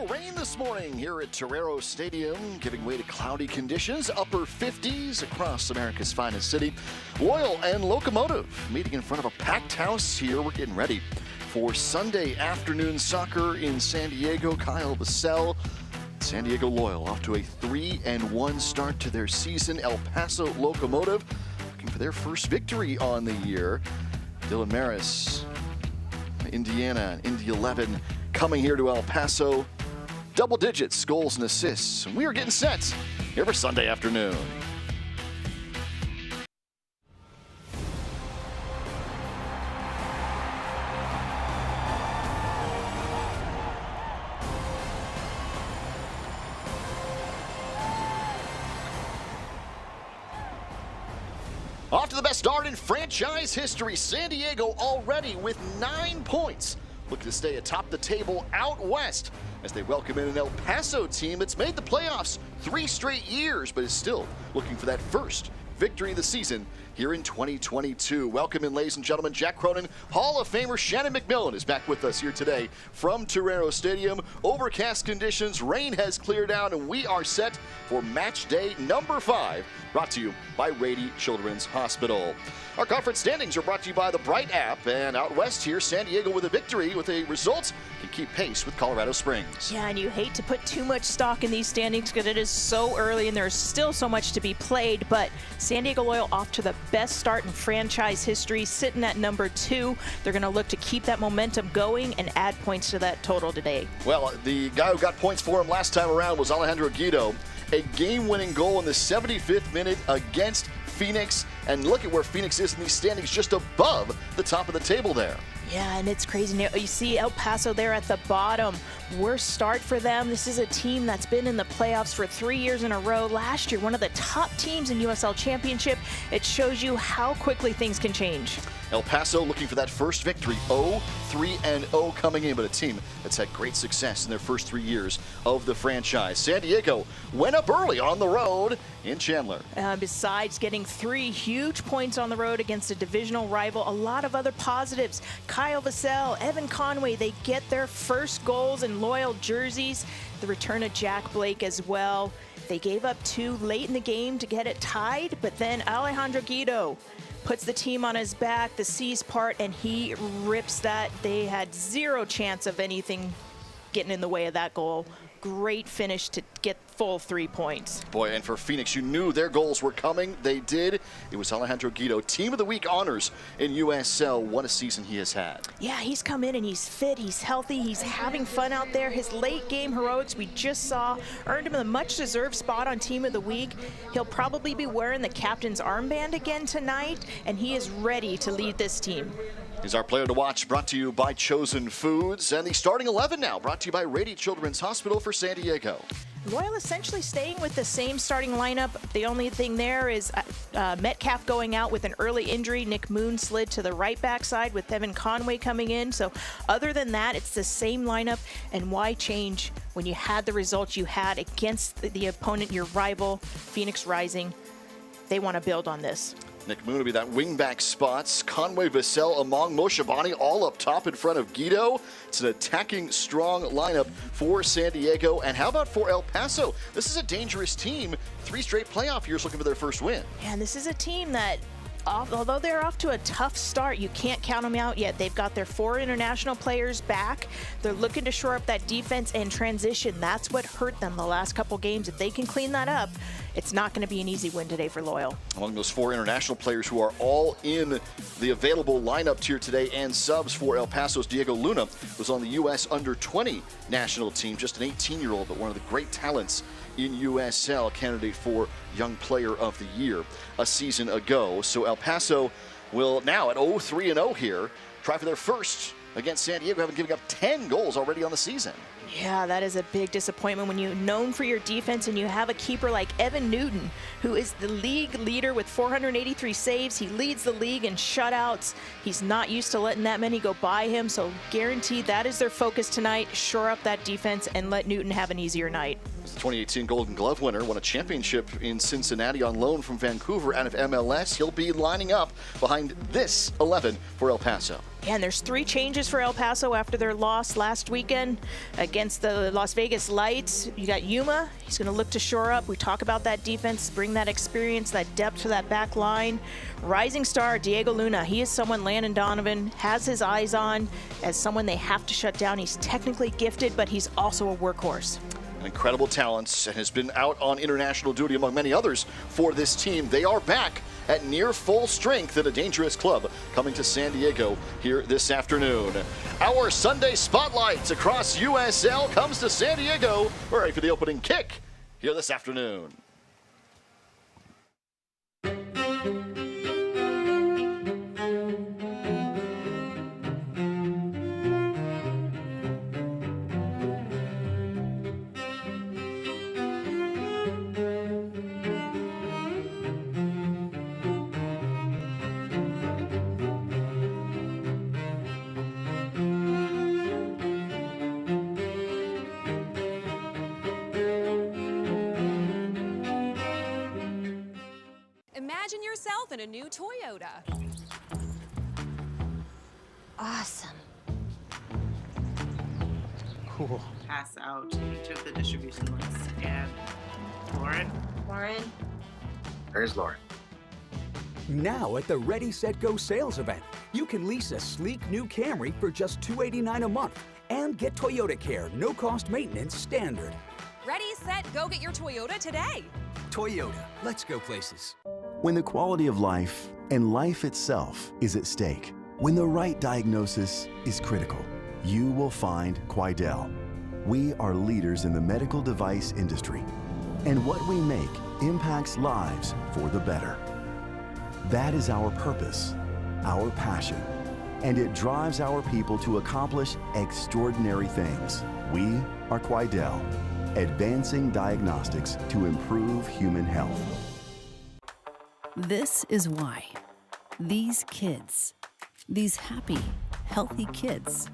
little rain this morning here at Torero Stadium, giving way to cloudy conditions, upper 50s across America's finest city. Loyal and Locomotive meeting in front of a packed house here. We're getting ready for Sunday afternoon soccer in San Diego. Kyle Vassell, San Diego Loyal off to a 3-1 start to their season. El Paso Locomotive looking for their first victory on the year. Dylan Maris, Indiana, Indy 11, coming here to El Paso. Double digits, goals and assists. And we are getting set here for Sunday afternoon. Off to the best start in franchise history. San Diego already with 9 points. Looking to stay atop the table out west as they welcome in an El Paso team that's made the playoffs 3 straight years, but is still looking for that first victory of the season here in 2022. Welcome in, ladies and gentlemen. Jack Cronin, Hall of Famer Shannon McMillan is back with us here today from Torero Stadium. Overcast conditions, rain has cleared out, and we are set for match day number 5, brought to you by Rady Children's Hospital. Our conference standings are brought to you by the Bright app, and out west here, San Diego with a victory with a result can keep pace with Colorado Springs. Yeah, and you hate to put too much stock in these standings because it is so early and there's still so much to be played, but San Diego Loyal off to the best start in franchise history, sitting at number 2. They're going to look to keep that momentum going and add points to that total today. Well, the guy who got points for him last time around was Alejandro Guido. A game-winning goal in the 75th minute against Phoenix. And look at where Phoenix is in these standings, just above the top of the table there. Yeah, and it's crazy. You see El Paso there at the bottom. Worst start for them. This is a team that's been in the playoffs for 3 years in a row. Last year, one of the top teams in USL Championship. It shows you how quickly things can change. El Paso looking for that first victory, 0-3-0 coming in, but a team that's had great success in their first 3 years of the franchise. San Diego went up early on the road in Chandler. Besides getting 3 huge points on the road against a divisional rival, a lot of other positives. Kyle Vassell, Evan Conway, they get their first goals in Loyal jerseys. The return of Jack Blake as well. They gave up 2 late in the game to get it tied, but then Alejandro Guido puts the team on his back, the C's part, and he rips that. They had 0 chance of anything getting in the way of that goal. Great finish to get full 3 points. Boy, and for Phoenix, you knew their goals were coming. They did. It was Alejandro Guido. Team of the Week honors in USL. What a season he has had. Yeah, he's come in and he's fit, he's healthy, he's having fun out there. His late game heroics we just saw earned him a much-deserved spot on Team of the Week. He'll probably be wearing the captain's armband again tonight, and he is ready to lead this team. He's our player to watch, brought to you by Chosen Foods. And the starting 11 now, brought to you by Rady Children's Hospital for San Diego. Loyal essentially staying with the same starting lineup. The only thing there is Metcalf going out with an early injury. Nick Moon slid to the right back side with Evan Conway coming in. So other than that, it's the same lineup. And why change when you had the results you had against the opponent, your rival, Phoenix Rising? They want to build on this. Nick Moon will be that wingback spots. Conway, Vassell, Among, Moshabani all up top in front of Guido. It's an attacking, strong lineup for San Diego. And how about for El Paso? This is a dangerous team. 3 straight playoff years looking for their first win. And this is a team that, although they're off to a tough start, you can't count them out yet. They've got their 4 international players back. They're looking to shore up that defense and transition. That's what hurt them the last couple games. If they can clean that up, it's not going to be an easy win today for Loyal. Among those 4 international players who are all in the available lineup here today and subs for El Paso's Diego Luna was on the U.S. Under-20 national team, just an 18-year-old, but one of the great talents in USL, candidate for Young Player of the Year a season ago. So El Paso will now at 0-3-0 here try for their first against San Diego, having given up 10 goals already on the season. Yeah, that is a big disappointment when you're known for your defense and you have a keeper like Evan Newton, who is the league leader with 483 saves. He leads the league in shutouts. He's not used to letting that many go by him, so guaranteed that is their focus tonight. Shore up that defense and let Newton have an easier night. The 2018 Golden Glove winner won a championship in Cincinnati on loan from Vancouver out of MLS. He'll be lining up behind this 11 for El Paso. Yeah, and there's 3 changes for El Paso after their loss last weekend against against the Las Vegas Lights. You got Yuma. He's going to look to shore up. We talk about that defense, bring that experience, that depth to that back line. Rising star Diego Luna. He is someone Landon Donovan has his eyes on as someone they have to shut down. He's technically gifted, but he's also a workhorse. Incredible talents, and has been out on international duty among many others for this team. They are back at near full strength at a dangerous club coming to San Diego here this afternoon. Our Sunday spotlight across USL comes to San Diego. We're ready for the opening kick here this afternoon. Imagine yourself in a new Toyota. Awesome. Cool. Pass out each of the distribution lists. And Lauren? Where's Lauren? Now at the Ready, Set, Go sales event, you can lease a sleek new Camry for just $289 a month and get Toyota Care no-cost maintenance standard. Ready, set, go get your Toyota today. Toyota, let's go places. When the quality of life and life itself is at stake, when the right diagnosis is critical, you will find Quidel. We are leaders in the medical device industry, and what we make impacts lives for the better. That is our purpose, our passion, and it drives our people to accomplish extraordinary things. We are Quidel, advancing diagnostics to improve human health. This is why. These kids, these happy, healthy kids,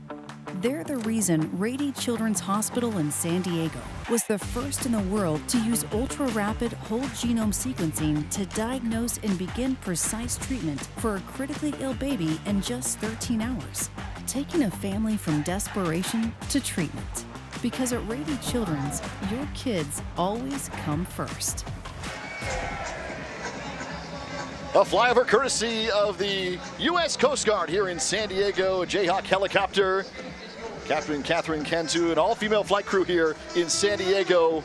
they're the reason Rady Children's Hospital in San Diego was the first in the world to use ultra-rapid whole genome sequencing to diagnose and begin precise treatment for a critically ill baby in just 13 hours, taking a family from desperation to treatment. Because at Rady Children's, your kids always come first. A flyover courtesy of the U.S. Coast Guard here in San Diego. Jayhawk helicopter. Captain Catherine Cantu, an all-female flight crew here in San Diego,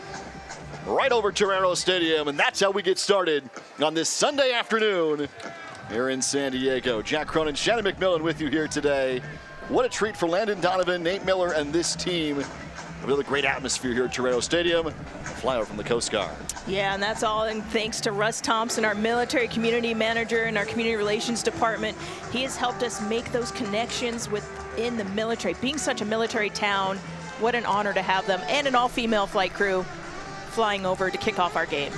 right over Torero Stadium. And that's how we get started on this Sunday afternoon here in San Diego. Jack Cronin, Shannon McMillan with you here today. What a treat for Landon Donovan, Nate Miller, and this team. A really great atmosphere here at Torero Stadium. A flyover from the Coast Guard. Yeah, and that's all and thanks to Russ Thompson, our military community manager in our community relations department. He has helped us make those connections within the military. Being such a military town, what an honor to have them, and an all-female flight crew flying over to kick off our game.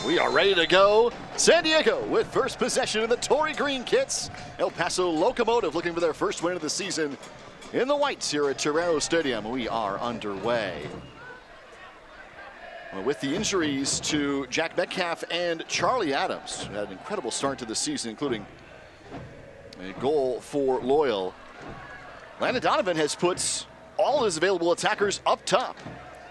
We are ready to go. San Diego with first possession in the Tory Green kits. El Paso Locomotive looking for their first win of the season in the whites here at Torero Stadium. We are underway. Well, with the injuries to Jack Metcalf and Charlie Adams, who had an incredible start to the season, including a goal for Loyal, Landon Donovan has put all his available attackers up top,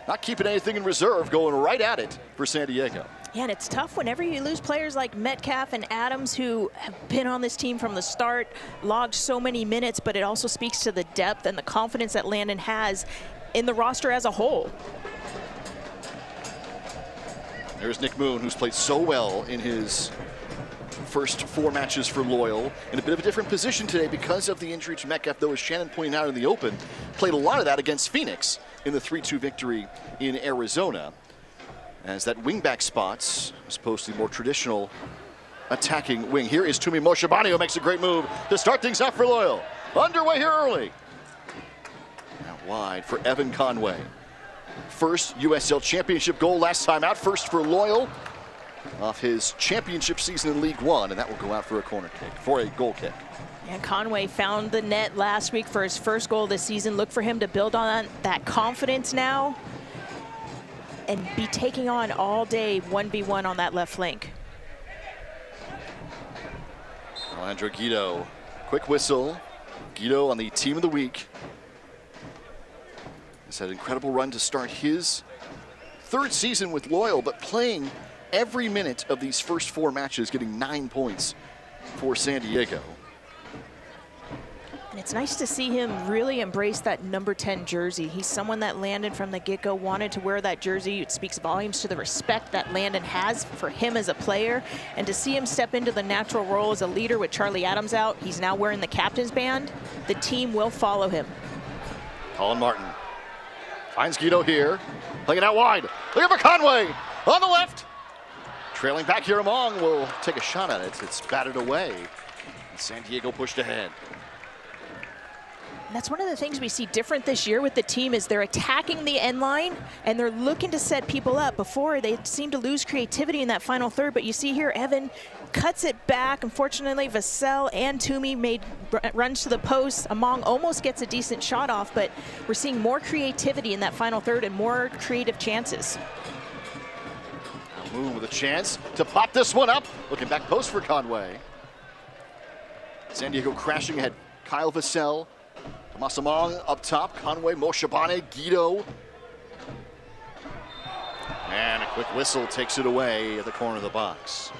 not keeping anything in reserve, going right at it for San Diego. Yeah, and it's tough whenever you lose players like Metcalf and Adams, who have been on this team from the start, logged so many minutes, but it also speaks to the depth and the confidence that Landon has in the roster as a whole. There's Nick Moon, who's played so well in his first 4 matches for Loyal, in a bit of a different position today because of the injury to Metcalf, though, as Shannon pointed out in the open, played a lot of that against Phoenix in the 3-2 victory in Arizona. As that wingback spots, as opposed to the more traditional attacking wing. Here is Tumi Moshabani, who makes a great move to start things off for Loyal. Underway here early. Now wide for Evan Conway. First USL Championship goal last time out. First for Loyal off his championship season in League One, and that will go out for a corner kick, for a goal kick. And Conway found the net last week for his first goal this season. Look for him to build on that confidence now and be taking on all day 1v1 on that left flank. Alejandro Guido, quick whistle. Guido on the team of the week. He's had an incredible run to start his third season with Loyal, but playing every minute of these first 4 matches, getting 9 points for San Diego. And it's nice to see him really embrace that number 10 jersey. He's someone that Landon from the get-go wanted to wear that jersey. It speaks volumes to the respect that Landon has for him as a player. And to see him step into the natural role as a leader with Charlie Adams out, he's now wearing the captain's band. The team will follow him. Colin Martin finds Guido here, playing it out wide. Look for Conway on the left. Trailing back here, Among will take a shot at it. It's batted away. San Diego pushed ahead. And that's one of the things we see different this year with the team is they're attacking the end line and they're looking to set people up. Before, they seem to lose creativity in that final third, but you see here, Evan cuts it back. Unfortunately, Vassell and Toomey made runs to the post. Among almost gets a decent shot off, but we're seeing more creativity in that final third and more creative chances. Moon with a chance to pop this one up. Looking back post for Conway. San Diego crashing ahead. Kyle Vassell. Tomas Among up top. Conway, Moshabane, Guido. And a quick whistle takes it away at the corner of the box.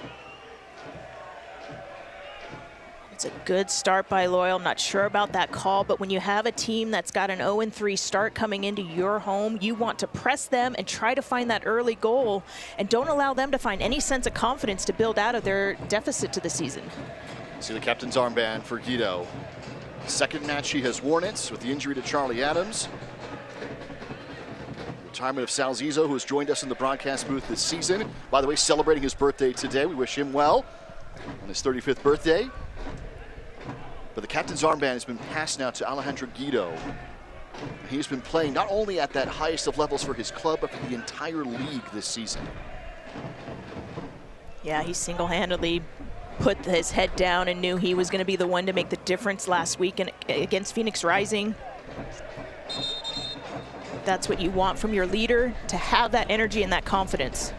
It's a good start by Loyal. Not sure about that call, but when you have a team that's got an 0-3 start coming into your home, you want to press them and try to find that early goal and don't allow them to find any sense of confidence to build out of their deficit to the season. See the captain's armband for Guido. Second match he has worn it with the injury to Charlie Adams. Retirement of Sal Zizzo, who has joined us in the broadcast booth this season. By the way, celebrating his birthday today. We wish him well on his 35th birthday. But the captain's armband has been passed now to Alejandro Guido. He's been playing not only at that highest of levels for his club, but for the entire league this season. Yeah, he single-handedly put his head down and knew he was going to be the one to make the difference last week against Phoenix Rising. That's what you want from your leader, to have that energy and that confidence.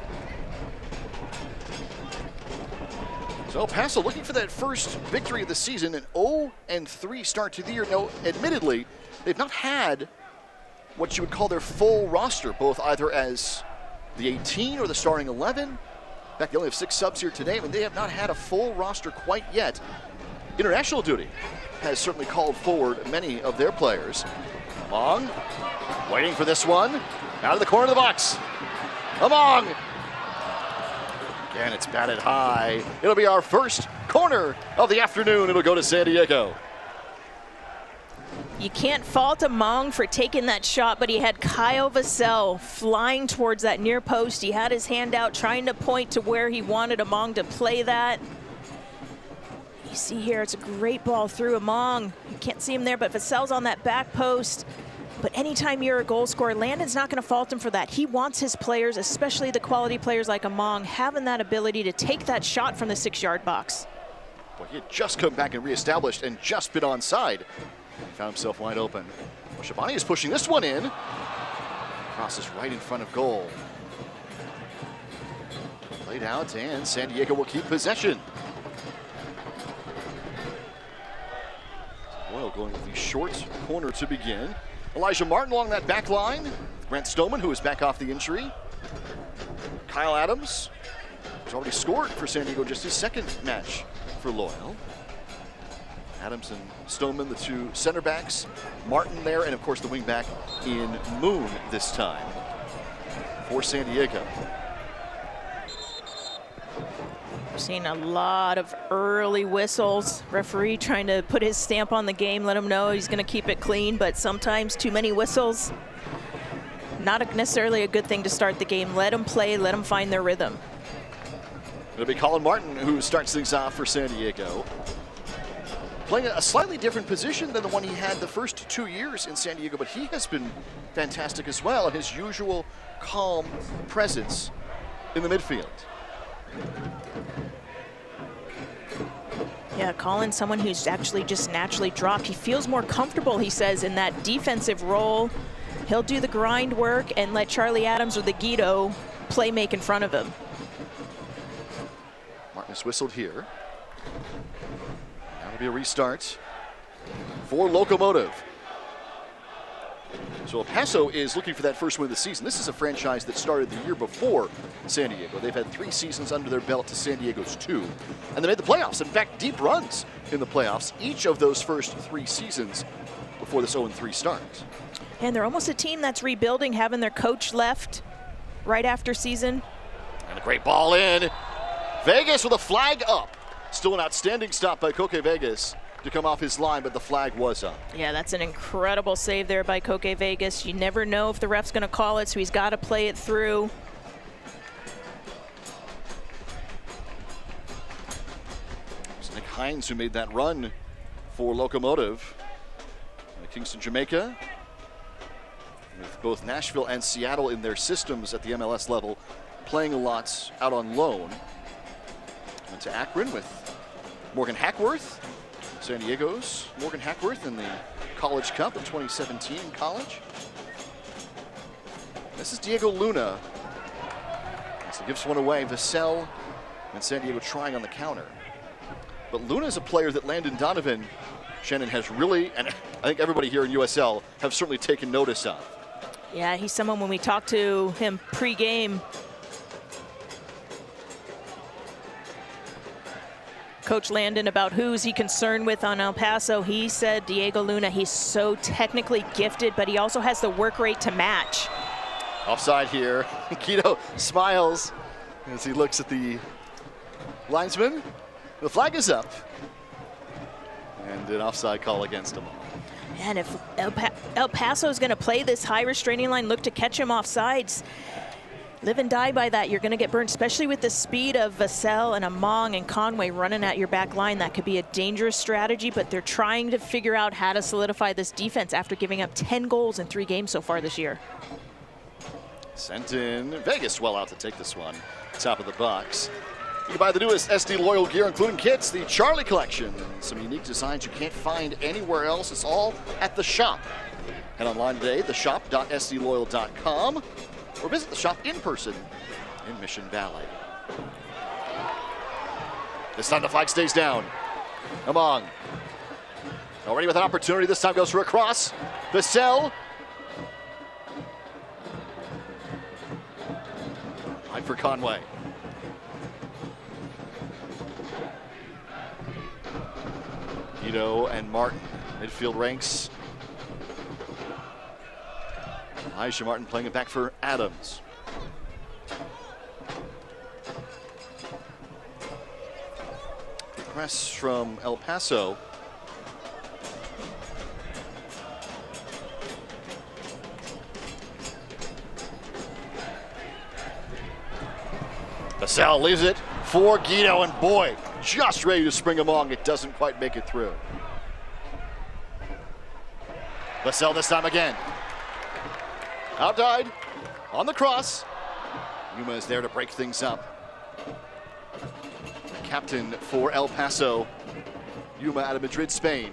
So Paso looking for that first victory of the season, an 0-3 start to the year. Now, admittedly, they've not had what you would call their full roster, both either as the 18 or the starting 11. In fact, they only have 6 subs here today. I mean, they have not had a full roster quite yet. International duty has certainly called forward many of their players. Among, waiting for this one, out of the corner of the box. Among. Again, it's batted high. It'll be our first corner of the afternoon. It'll go to San Diego. You can't fault Among for taking that shot, but he had Kyle Vassell flying towards that near post. He had his hand out trying to point to where he wanted Among to play that. You see here, it's a great ball through Among. You can't see him there, but Vassell's on that back post. But anytime you're a goal scorer, Landon's not going to fault him for that. He wants his players, especially the quality players like Among, having that ability to take that shot from the 6-yard box. Boy, he had just come back and reestablished and just been onside. Found himself wide open. Well, Shabani is pushing this one in. Crosses right in front of goal. Played out, and San Diego will keep possession. Well, going with the short corner to begin. Elijah Martin along that back line. Grant Stoneman, who is back off the injury. Kyle Adams, who's already scored for San Diego, just his second match for Loyal. Adams and Stoneman, the 2 center backs. Martin there, and of course the wing back in Moon this time for San Diego. We're seeing a lot of early whistles. Referee trying to put his stamp on the game, let him know he's going to keep it clean, but sometimes too many whistles, not necessarily a good thing to start the game. Let them play, let them find their rhythm. It'll be Colin Martin who starts things off for San Diego. Playing a slightly different position than the one he had the first 2 years in San Diego, but he has been fantastic as well in his usual calm presence in the midfield. Yeah, Colin's someone who's actually just naturally dropped. He feels more comfortable, he says, in that defensive role. He'll do the grind work and let Charlie Adams or the Guido play make in front of him. Martin has whistled here. That'll be a restart for Locomotive. So El Paso is looking for that first win of the season. This is a franchise that started the year before San Diego. They've had 3 seasons under their belt to San Diego's 2. And they made the playoffs. In fact, deep runs in the playoffs each of those first 3 seasons before this 0-3 start. And they're almost a team that's rebuilding, having their coach left right after season. And a great ball in. Vegas with a flag up. Still an outstanding stop by Koke Vegas to come off his line, but the flag was up. Yeah, that's an incredible save there by Koke Vegas. You never know if the ref's going to call it, so he's got to play it through. It's Nick Hines who made that run for Locomotive. Kingston, Jamaica, with both Nashville and Seattle in their systems at the MLS level, playing a lot out on loan. Went to Akron with Morgan Hackworth, San Diego's Morgan Hackworth in the College Cup in 2017 in college. This is Diego Luna. As he gives one away, Vassell and San Diego trying on the counter. But Luna is a player that Landon Donovan, Shannon, has really, and I think everybody here in USL have certainly taken notice of. Yeah, he's someone, when we talked to him pre-game, Coach Landon, about who's he concerned with on El Paso, he said Diego Luna, he's so technically gifted, but he also has the work rate to match. Offside here. Guido smiles as he looks at the linesman. The flag is up. And an offside call against him. And if El Paso is going to play this high restraining line, look to catch him offsides, live and die by that. You're going to get burned, especially with the speed of Vassell and Among and Conway running at your back line. That could be a dangerous strategy, but they're trying to figure out how to solidify this defense after giving up 10 goals in 3 games so far this year. Sent in. Vegas well out to take this one. Top of the box. You can buy the newest SD Loyal gear, including kits, the Charlie Collection, and some unique designs you can't find anywhere else. It's all at the shop. Head online today, theshop.sdloyal.com, or visit the shop in person in Mission Valley. This time the flag stays down. Among. Already with an opportunity, this time goes for a cross. Vassell. Line for Conway. Guido and Martin, midfield ranks. Aisha Martin playing it back for Adams. The press from El Paso. Vassell leaves it for Guido, and boy, just ready to spring Among. It doesn't quite make it through. Vassell this time again. Outdied on the cross. Yuma is there to break things up. The captain for El Paso, Yuma out of Madrid, Spain.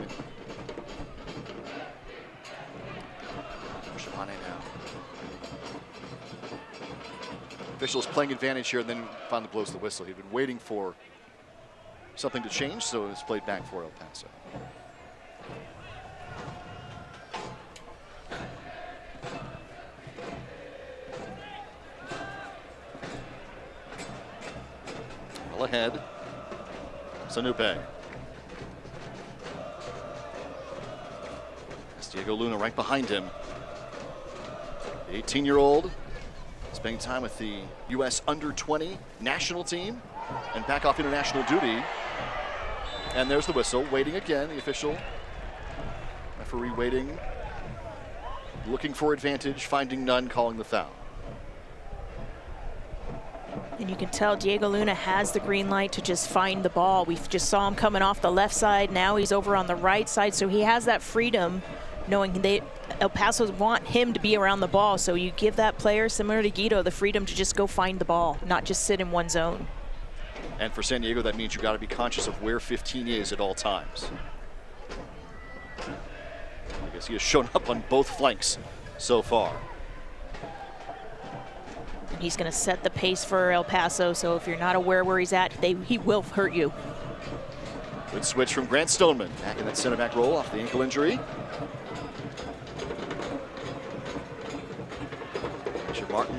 Shapane now. Officials playing advantage here, and then finally blows the whistle. He'd been waiting for something to change, so it's played back for El Paso. Well ahead, Sanupe. That's Diego Luna right behind him. The 18-year-old spending time with the U.S. under-20 national team and back off international duty. And there's the whistle, waiting again, the official. Referee waiting, looking for advantage, finding none, calling the foul. And you can tell Diego Luna has the green light to just find the ball. We just saw him coming off the left side. Now he's over on the right side, so he has that freedom, knowing El Paso want him to be around the ball. So you give that player, similar to Guido, the freedom to just go find the ball, not just sit in one zone. And for San Diego, that means you got to be conscious of where 15 is at all times. I guess he has shown up on both flanks so far. And he's going to set the pace for El Paso, so if you're not aware where he's at, he will hurt you. Good switch from Grant Stoneman. Back in that center back role off the ankle injury.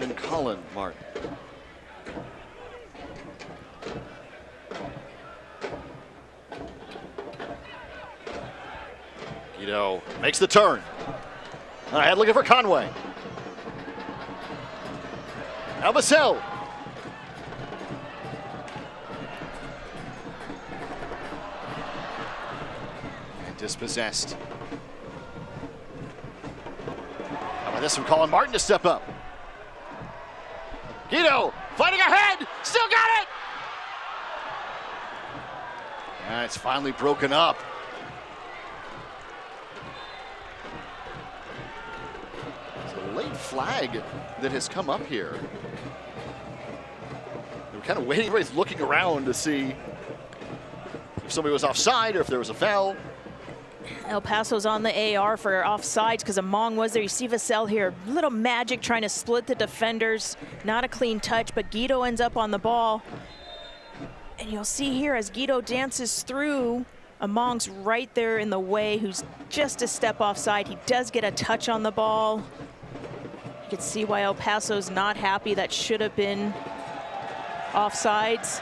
and Colin Martin. Guido makes the turn. Ahead looking for Conway. Now Vassell. And dispossessed. How about this from Colin Martin to step up? Guido fighting ahead, still got it! And it's finally broken up. It's a late flag that has come up here. They were kind of waiting, everybody's looking around to see if somebody was offside or if there was a foul. El Paso's on the AR for offsides because Among was there. You see Vassell here, little magic trying to split the defenders. Not a clean touch, but Guido ends up on the ball. And you'll see here as Guido dances through, Among's right there in the way, who's just a step offside. He does get a touch on the ball. You can see why El Paso's not happy. That should have been offsides.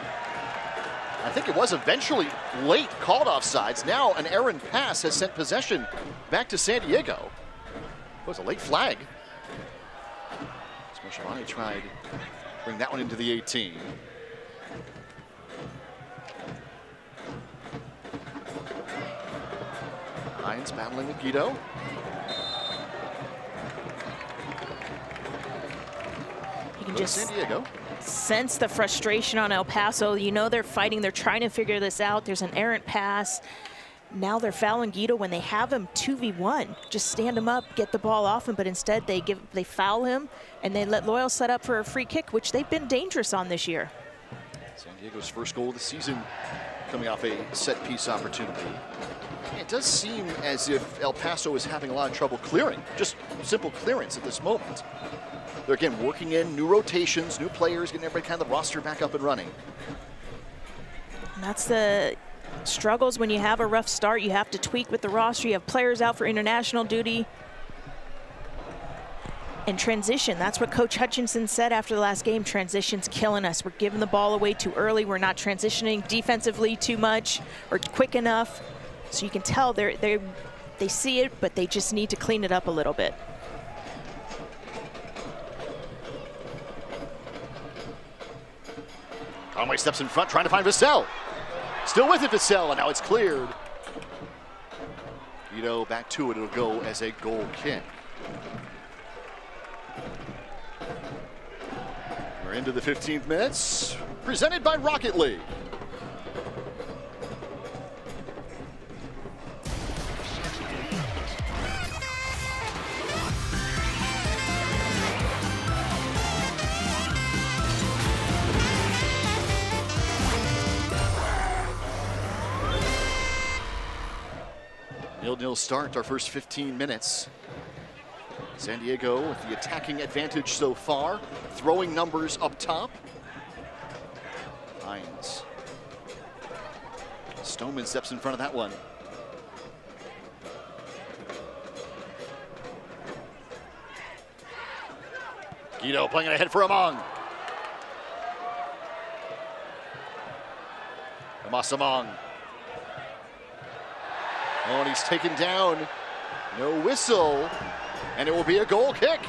I think it was eventually late called offsides. Now an errant pass has sent possession back to San Diego. It was a late flag. Smoshavani tried to bring that one into the 18. Hines battling with Guido. You can just just San Diego. Sense the frustration on El Paso. You know they're fighting, they're trying to figure this out. There's an errant pass. Now they're fouling Guido when they have him 2v1. Just stand him up, get the ball off him, but instead they foul him and they let Loyal set up for a free kick, which they've been dangerous on this year. San Diego's first goal of the season coming off a set piece opportunity. It does seem as if El Paso is having a lot of trouble clearing, just simple clearance at this moment. They're again working in new rotations, new players, getting everybody kind of the roster back up and running. And that's the struggles when you have a rough start. You have to tweak with the roster. You have players out for international duty. And transition, that's what Coach Hutchinson said after the last game. Transition's killing us. We're giving the ball away too early. We're not transitioning defensively too much or quick enough. So you can tell they see it, but they just need to clean it up a little bit. Conway steps in front, trying to find Vassell. Still with it, Vassell, and now it's cleared. Guido back to it. It'll go as a goal kick. We're into the 15th minutes, presented by Rocket League. Nil-nil start, our first 15 minutes. San Diego with the attacking advantage so far, throwing numbers up top. Hines. Stoneman steps in front of that one. Guido playing it ahead for Among. Tomas Among. Oh, and he's taken down. No whistle, and it will be a goal kick.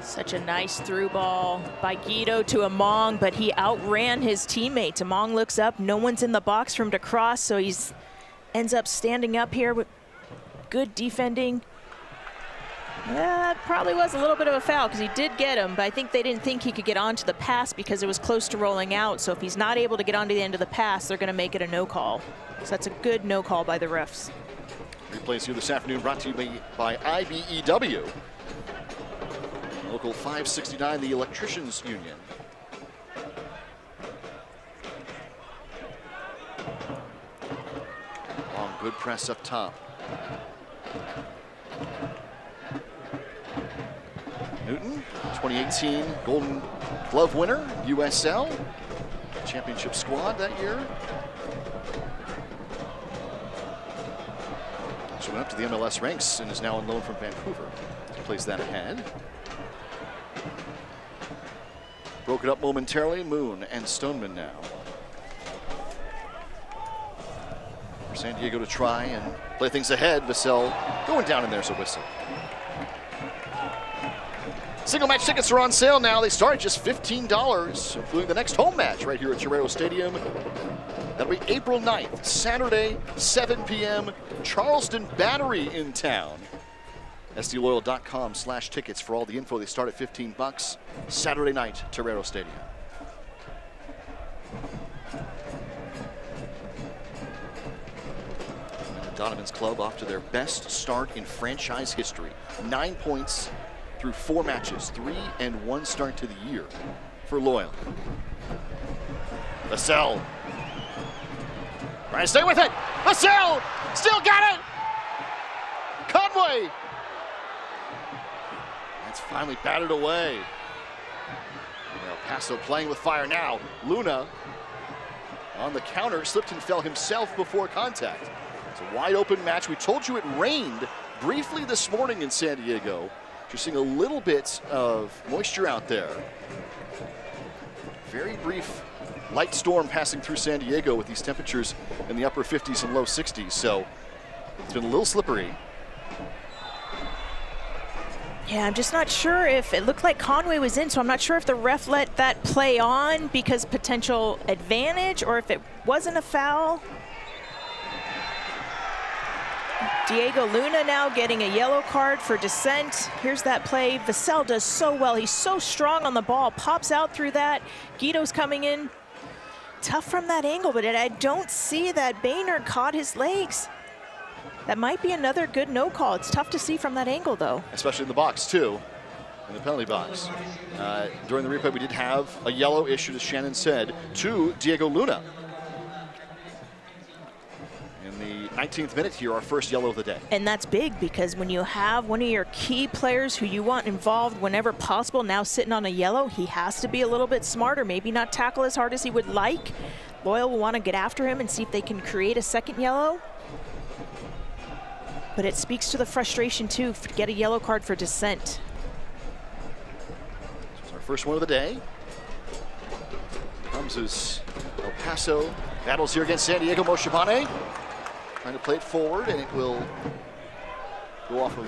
Such a nice through ball by Guido to Among, but he outran his teammates. Among looks up, no one's in the box for him to cross, so he's ends up standing up here with good defending. That probably was a little bit of a foul because he did get him, but I think they didn't think he could get onto the pass because it was close to rolling out. So if he's not able to get onto the end of the pass, they're going to make it a no call. So that's a good no call by the refs. Replays here this afternoon brought to you by IBEW. Local 569, the Electricians Union. Long, good press up top. Newton, 2018 Golden Glove winner, USL. Championship squad that year. went up to the MLS ranks and is now on loan from Vancouver. Plays that ahead. Broke it up momentarily. Moon and Stoneman now. For San Diego to try and play things ahead. Vassell going down, and there's a whistle. Single match tickets are on sale now. They start at just $15, including the next home match right here at Torero Stadium. That'll be April 9th, Saturday, 7 p.m. Charleston Battery in town. SDLoyal.com/tickets for all the info. They start at $15. Saturday night, Torero Stadium. Donovan's club off to their best start in franchise history. 9 points through 4 matches, 3-1 start to the year for Loyal. Vassell trying to stay with it. Vassell still got it. Conway. That's finally batted away. Well, Paso playing with fire now. Luna on the counter, slipped and fell himself before contact. It's a wide open match. We told you it rained briefly this morning in San Diego. You're seeing a little bit of moisture out there. Very brief light storm passing through San Diego with these temperatures in the upper 50s and low 60s. So it's been a little slippery. Yeah, I'm just not sure if it looked like Conway was in, so I'm not sure if the ref let that play on because potential advantage or if it wasn't a foul. Diego Luna now getting a yellow card for dissent. Here's that play. Vassell does so well. He's so strong on the ball. Pops out through that. Guido's coming in. Tough from that angle, but I don't see that Baynard caught his legs. That might be another good no call. It's tough to see from that angle, though. Especially in the box, too. In the penalty box. During the replay, we did have a yellow issued, as Shannon said, to Diego Luna. In the 19th minute here, our first yellow of the day. And that's big because when you have one of your key players who you want involved whenever possible now sitting on a yellow, he has to be a little bit smarter, maybe not tackle as hard as he would like. Loyal will want to get after him and see if they can create a second yellow. But it speaks to the frustration, too, to get a yellow card for dissent. This is our first one of the day. Comes as El Paso battles here against San Diego. Moshibane trying to play it forward, and it will go off of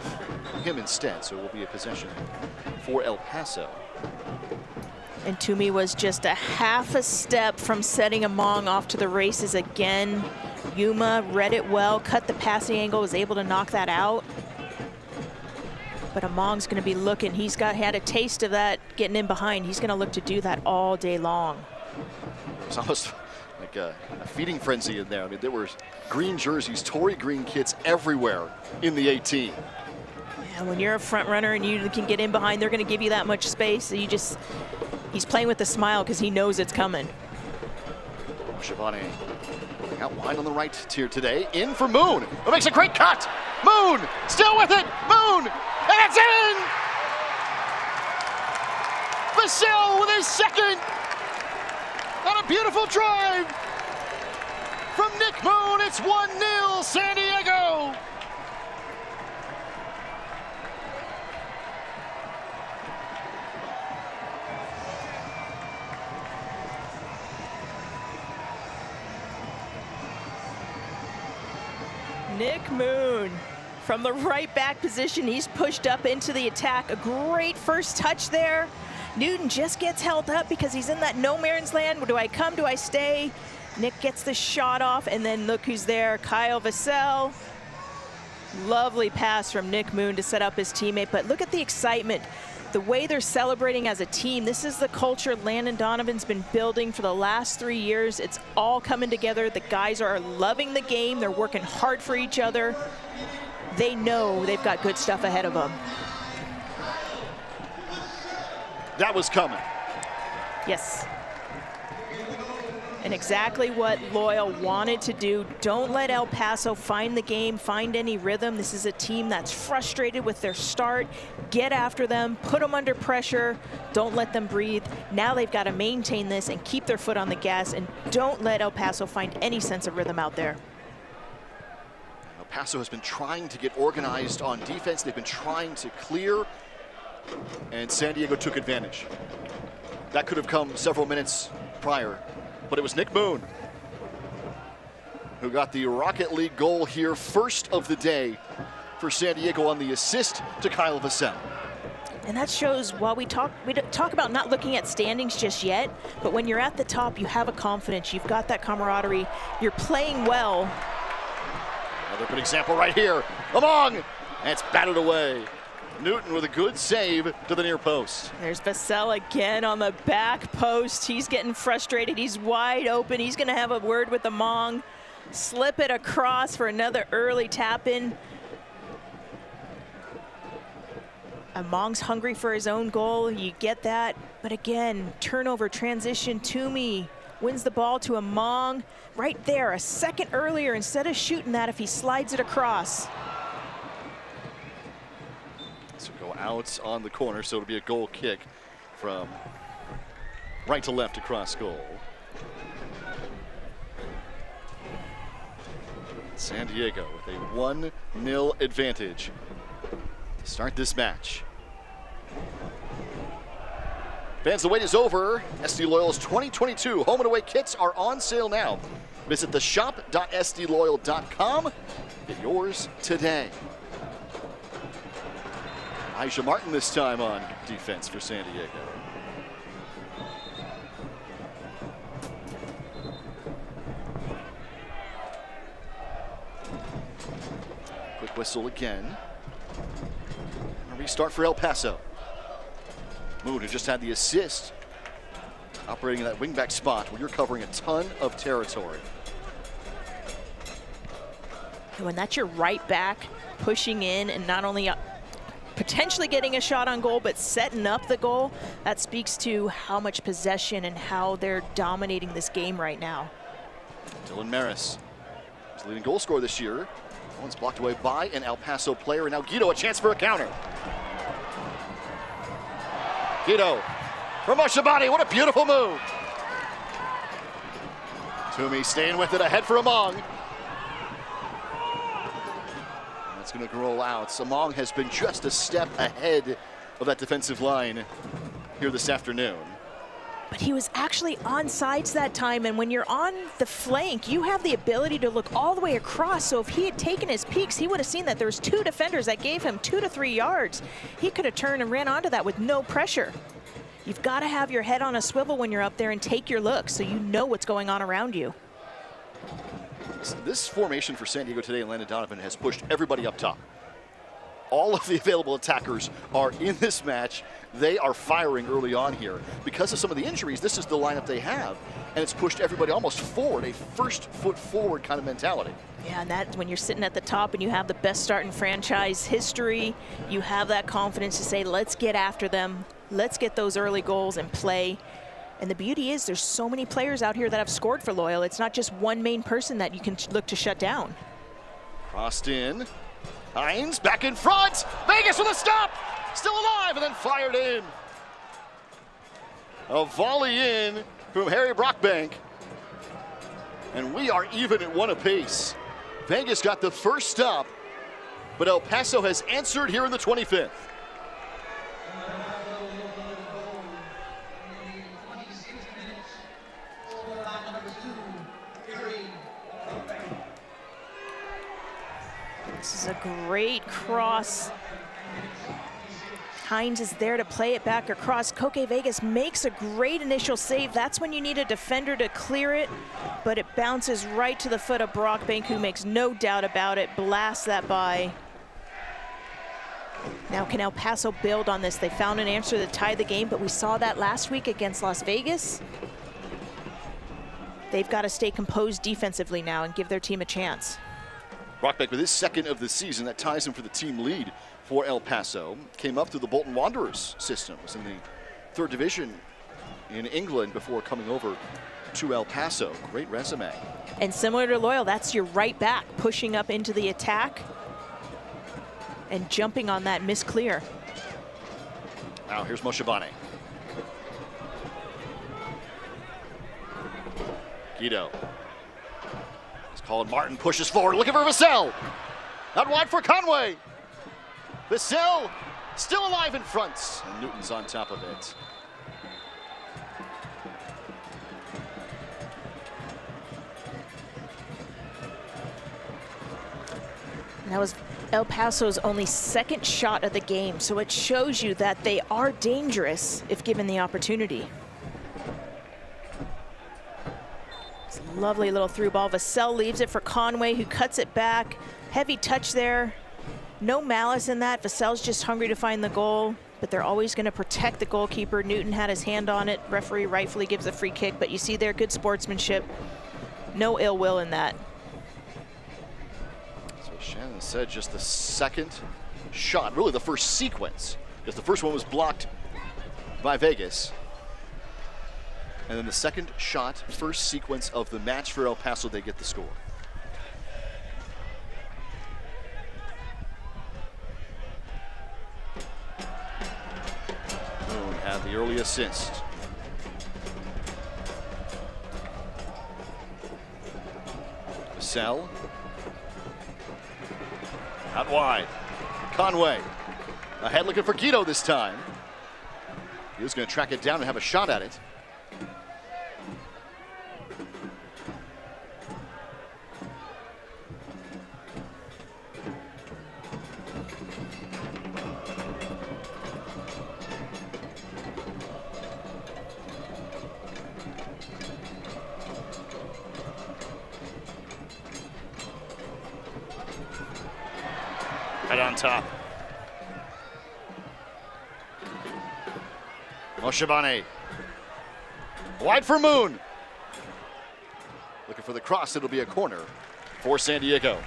him instead. So it will be a possession for El Paso. And Toomey was just a half a step from setting Among off to the races again. Yuma read it well, cut the passing angle, was able to knock that out. But Among's going to be looking. He's had a taste of that getting in behind. He's going to look to do that all day long. It's almost like a feeding frenzy in there. I mean, there were green jerseys, Tory green kits everywhere in the 18. Yeah, when you're a front runner and you can get in behind, they're going to give you that much space. So he's playing with a smile because he knows it's coming. Shabani out wide on the right tier today. In for Moon. It makes a great cut. Moon still with it. Moon, and it's in. Vassell with his second on a beautiful drive from Nick Moon. It's 1-0 San Diego. Nick Moon from the right back position. He's pushed up into the attack. A great first touch there. Newton just gets held up because he's in that no man's land. Do I come? Do I stay? Nick gets the shot off, and then look who's there. Kyle Vassell. Lovely pass from Nick Moon to set up his teammate, but look at the excitement. The way they're celebrating as a team. This is the culture Landon Donovan's been building for the last 3 years. It's all coming together. The guys are loving the game. They're working hard for each other. They know they've got good stuff ahead of them. That was coming. Yes. And exactly what Loyal wanted to do. Don't let El Paso find the game, find any rhythm. This is a team that's frustrated with their start. Get after them, put them under pressure. Don't let them breathe. Now they've got to maintain this and keep their foot on the gas, and don't let El Paso find any sense of rhythm out there. El Paso has been trying to get organized on defense. They've been trying to clear, and San Diego took advantage. That could have come several minutes prior, but it was Nick Moon who got the Rocket League goal here, first of the day for San Diego on the assist to Kyle Vassell. And that shows, while we talk about not looking at standings just yet, but when you're at the top, you have a confidence, you've got that camaraderie, you're playing well. Another good example right here. Among, and it's batted away. Newton with a good save to the near post. There's Vassell again on the back post. He's getting frustrated. He's wide open. He's going to have a word with Among. Slip it across for another early tap in. Among's hungry for his own goal. You get that. But again, turnover, transition. Toomey wins the ball to Among. Right there, a second earlier, instead of shooting that, if he slides it across. So go out on the corner, so it'll be a goal kick from right to left across goal. San Diego with a 1-0 advantage to start this match. Fans, the wait is over. SD Loyal's 2022 home and away kits are on sale now. Visit theshop.sdloyal.com. Get yours today. Aisha Martin this time on defense for San Diego. Quick whistle again. A restart for El Paso. Moon, who just had the assist, operating in that wingback spot where you're covering a ton of territory. And when that's your right back pushing in and not only potentially getting a shot on goal, but setting up the goal, that speaks to how much possession and how they're dominating this game right now. Dylan Maris is the leading goal scorer this year. That one's blocked away by an El Paso player, and now Guido, a chance for a counter. Guido from Oshabani, what a beautiful move. Toomey staying with it, ahead for Among. That's going to roll out. Among has been just a step ahead of that defensive line here this afternoon. But he was actually on sides that time, and when you're on the flank, you have the ability to look all the way across. So if he had taken his peeks, he would have seen that there's two defenders that gave him 2 to 3 yards. He could have turned and ran onto that with no pressure. You've got to have your head on a swivel when you're up there and take your look so you know what's going on around you. So this formation for San Diego today, and Landon Donovan, has pushed everybody up top. All of the available attackers are in this match. They are firing early on here. Because of some of the injuries, this is the lineup they have, and it's pushed everybody almost forward, a first foot forward kind of mentality. Yeah, and that's when you're sitting at the top and you have the best start in franchise history, you have that confidence to say, let's get after them, let's get those early goals and play. And the beauty is there's so many players out here that have scored for Loyal. It's not just one main person that you can look to shut down. Crossed in. Hines back in front. Vegas with a stop. Still alive and then fired in. A volley in from Harry Brockbank. And we are even at 1 apiece. Vegas got the first stop, but El Paso has answered here in the 25th. This is a great cross. Hines is there to play it back across. Koke Vegas makes a great initial save. That's when you need a defender to clear it, but it bounces right to the foot of Brockbank, who makes no doubt about it, blasts that by. Now can El Paso build on this? They found an answer to tie the game, but we saw that last week against Las Vegas. They've got to stay composed defensively now and give their team a chance. Brockbank with his second of the season. That ties him for the team lead for El Paso. Came up through the Bolton Wanderers system. Was in the 3rd division in England before coming over to El Paso. Great resume. And similar to Loyal, that's your right back pushing up into the attack and jumping on that miss clear. Now here's Moshabane. Guido. Called Martin, pushes forward, looking for Vassell. Out wide for Conway. Vassell still alive in front. And Newton's on top of it. That was El Paso's only second shot of the game, so it shows you that they are dangerous if given the opportunity. It's a lovely little through ball. Vassell leaves it for Conway, who cuts it back. Heavy touch there. No malice in that. Vassell's just hungry to find the goal, but they're always going to protect the goalkeeper. Newton had his hand on it. Referee rightfully gives a free kick, but you see there, good sportsmanship. No ill will in that. Shannon said just the second shot, really the first sequence, because the first one was blocked by Vegas. And then the second shot, first sequence of the match for El Paso, they get the score. Moon had the early assist. Vassell. Out wide. Conway ahead looking for Guido this time. He was going to track it down and have a shot at it. Right on top. Moshabane. Wide for Moon. Looking for the cross. It'll be a corner for San Diego.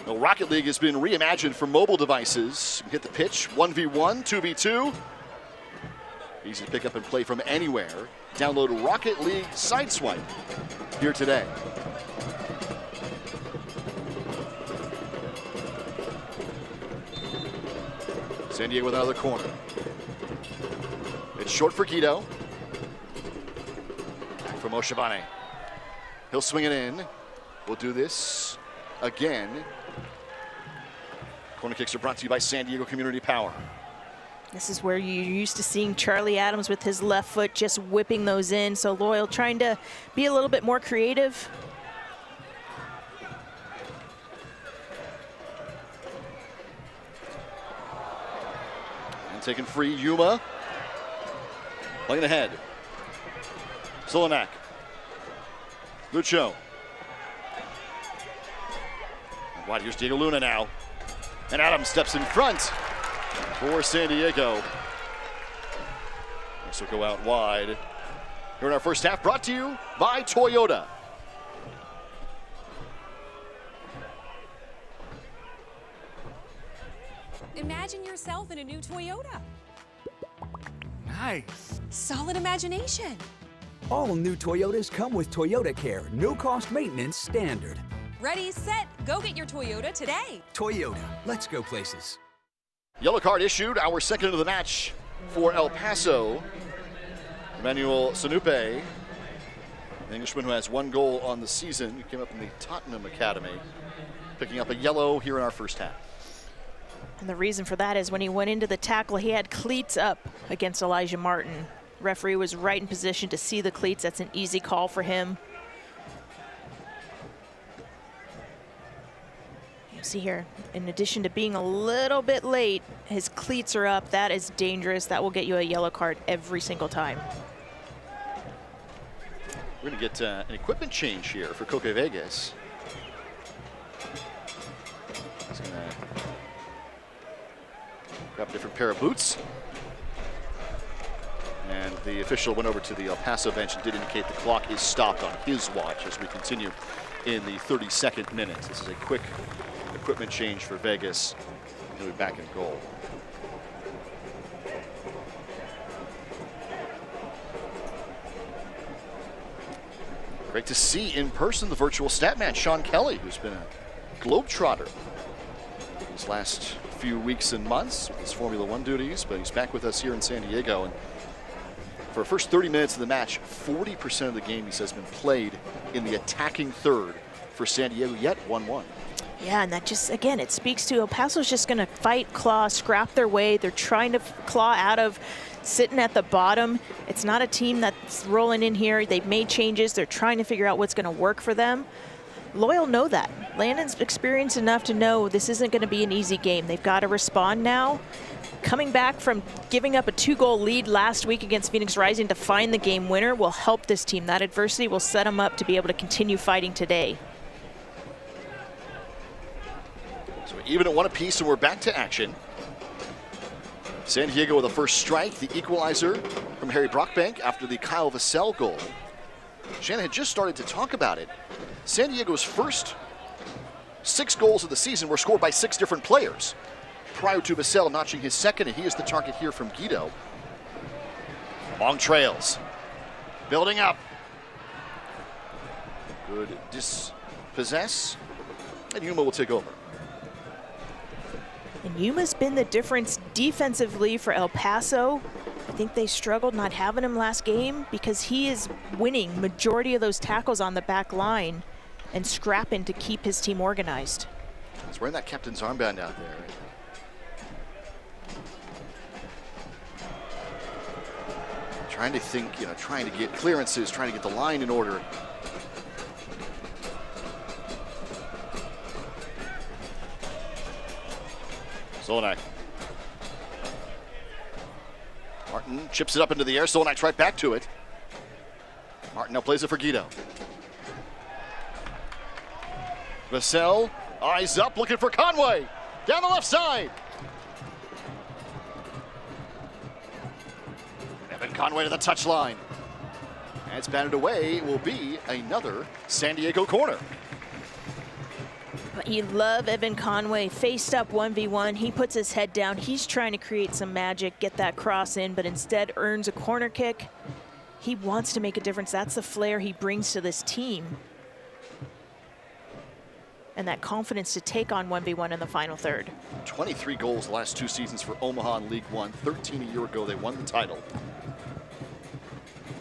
Well, Rocket League has been reimagined for mobile devices. Hit the pitch, 1v1, 2v2. Easy to pick up and play from anywhere. Download Rocket League Sideswipe here today. San Diego with another corner. It's short for Guido. Back for Moshabane. He'll swing it in. We'll do this again. Corner kicks are brought to you by San Diego Community Power. This is where you're used to seeing Charlie Adams with his left foot just whipping those in. So Loyal trying to be a little bit more creative. And taken free, Yuma. Playing ahead. Solonak. Lucho. Wide, here's Diego Luna now. And Adams steps in front for San Diego. This will go out wide. Here in our first half, brought to you by Toyota. Imagine yourself in a new Toyota. Nice. Solid imagination. All new Toyotas come with Toyota Care, no-cost maintenance standard. Ready, set, go get your Toyota today. Toyota, let's go places. Yellow card issued, our second of the match for El Paso. Emmanuel Sanupe, an Englishman who has 1 goal on the season. He came up in the Tottenham Academy, picking up a yellow here in our first half. And the reason for that is when he went into the tackle, he had cleats up against Elijah Martin. Referee was right in position to see the cleats. That's an easy call for him. You see here, in addition to being a little bit late, his cleats are up. That is dangerous. That will get you a yellow card every single time. We're going to get an equipment change here for Coque Vegas. He's going to grab a different pair of boots. And the official went over to the El Paso bench and did indicate the clock is stopped on his watch as we continue in the 32nd minute. This is a quick equipment change for Vegas. He'll be back in goal. Great to see in person the virtual stat man, Sean Kelly, who's been a globetrotter these last few weeks and months with his Formula One duties, but he's back with us here in San Diego. And for the first 30 minutes of the match, 40% of the game, he says, has been played in the attacking third for San Diego, yet 1-1. Yeah, and that just, again, it speaks to El Paso's just going to fight, claw, scrap their way. They're trying to claw out of sitting at the bottom. It's not a team that's rolling in here. They've made changes. They're trying to figure out what's going to work for them. Loyal know that. Landon's experienced enough to know this isn't going to be an easy game. They've got to respond now. Coming back from giving up a 2-goal lead last week against Phoenix Rising to find the game winner will help this team. That adversity will set them up to be able to continue fighting today. So even at 1 apiece, and we're back to action. San Diego with the first strike, the equalizer from Harry Brockbank after the Kyle Vassell goal. Shannon had just started to talk about it. San Diego's first 6 goals of the season were scored by 6 different players, prior to Vassell notching his second, and he is the target here from Guido. Long trails, building up. Good dispossess, and Yuma will take over. And Yuma's been the difference defensively for El Paso. I think they struggled not having him last game because he is winning majority of those tackles on the back line and scrapping to keep his team organized. He's wearing that captain's armband out there. Trying to think, trying to get clearances, trying to get the line in order. Zolnak. Martin chips it up into the air. Zolnak's right back to it. Martin now plays it for Guido. Vassell, eyes up, looking for Conway. Down the left side. Evan Conway to the touchline. And it's batted away. It will be another San Diego corner. You love Evan Conway, faced up 1v1. He puts his head down. He's trying to create some magic, get that cross in, but instead earns a corner kick. He wants to make a difference. That's the flair he brings to this team. And that confidence to take on 1v1 in the final third. 23 goals the last 2 seasons for Omaha in League One. 13 a year ago, they won the title.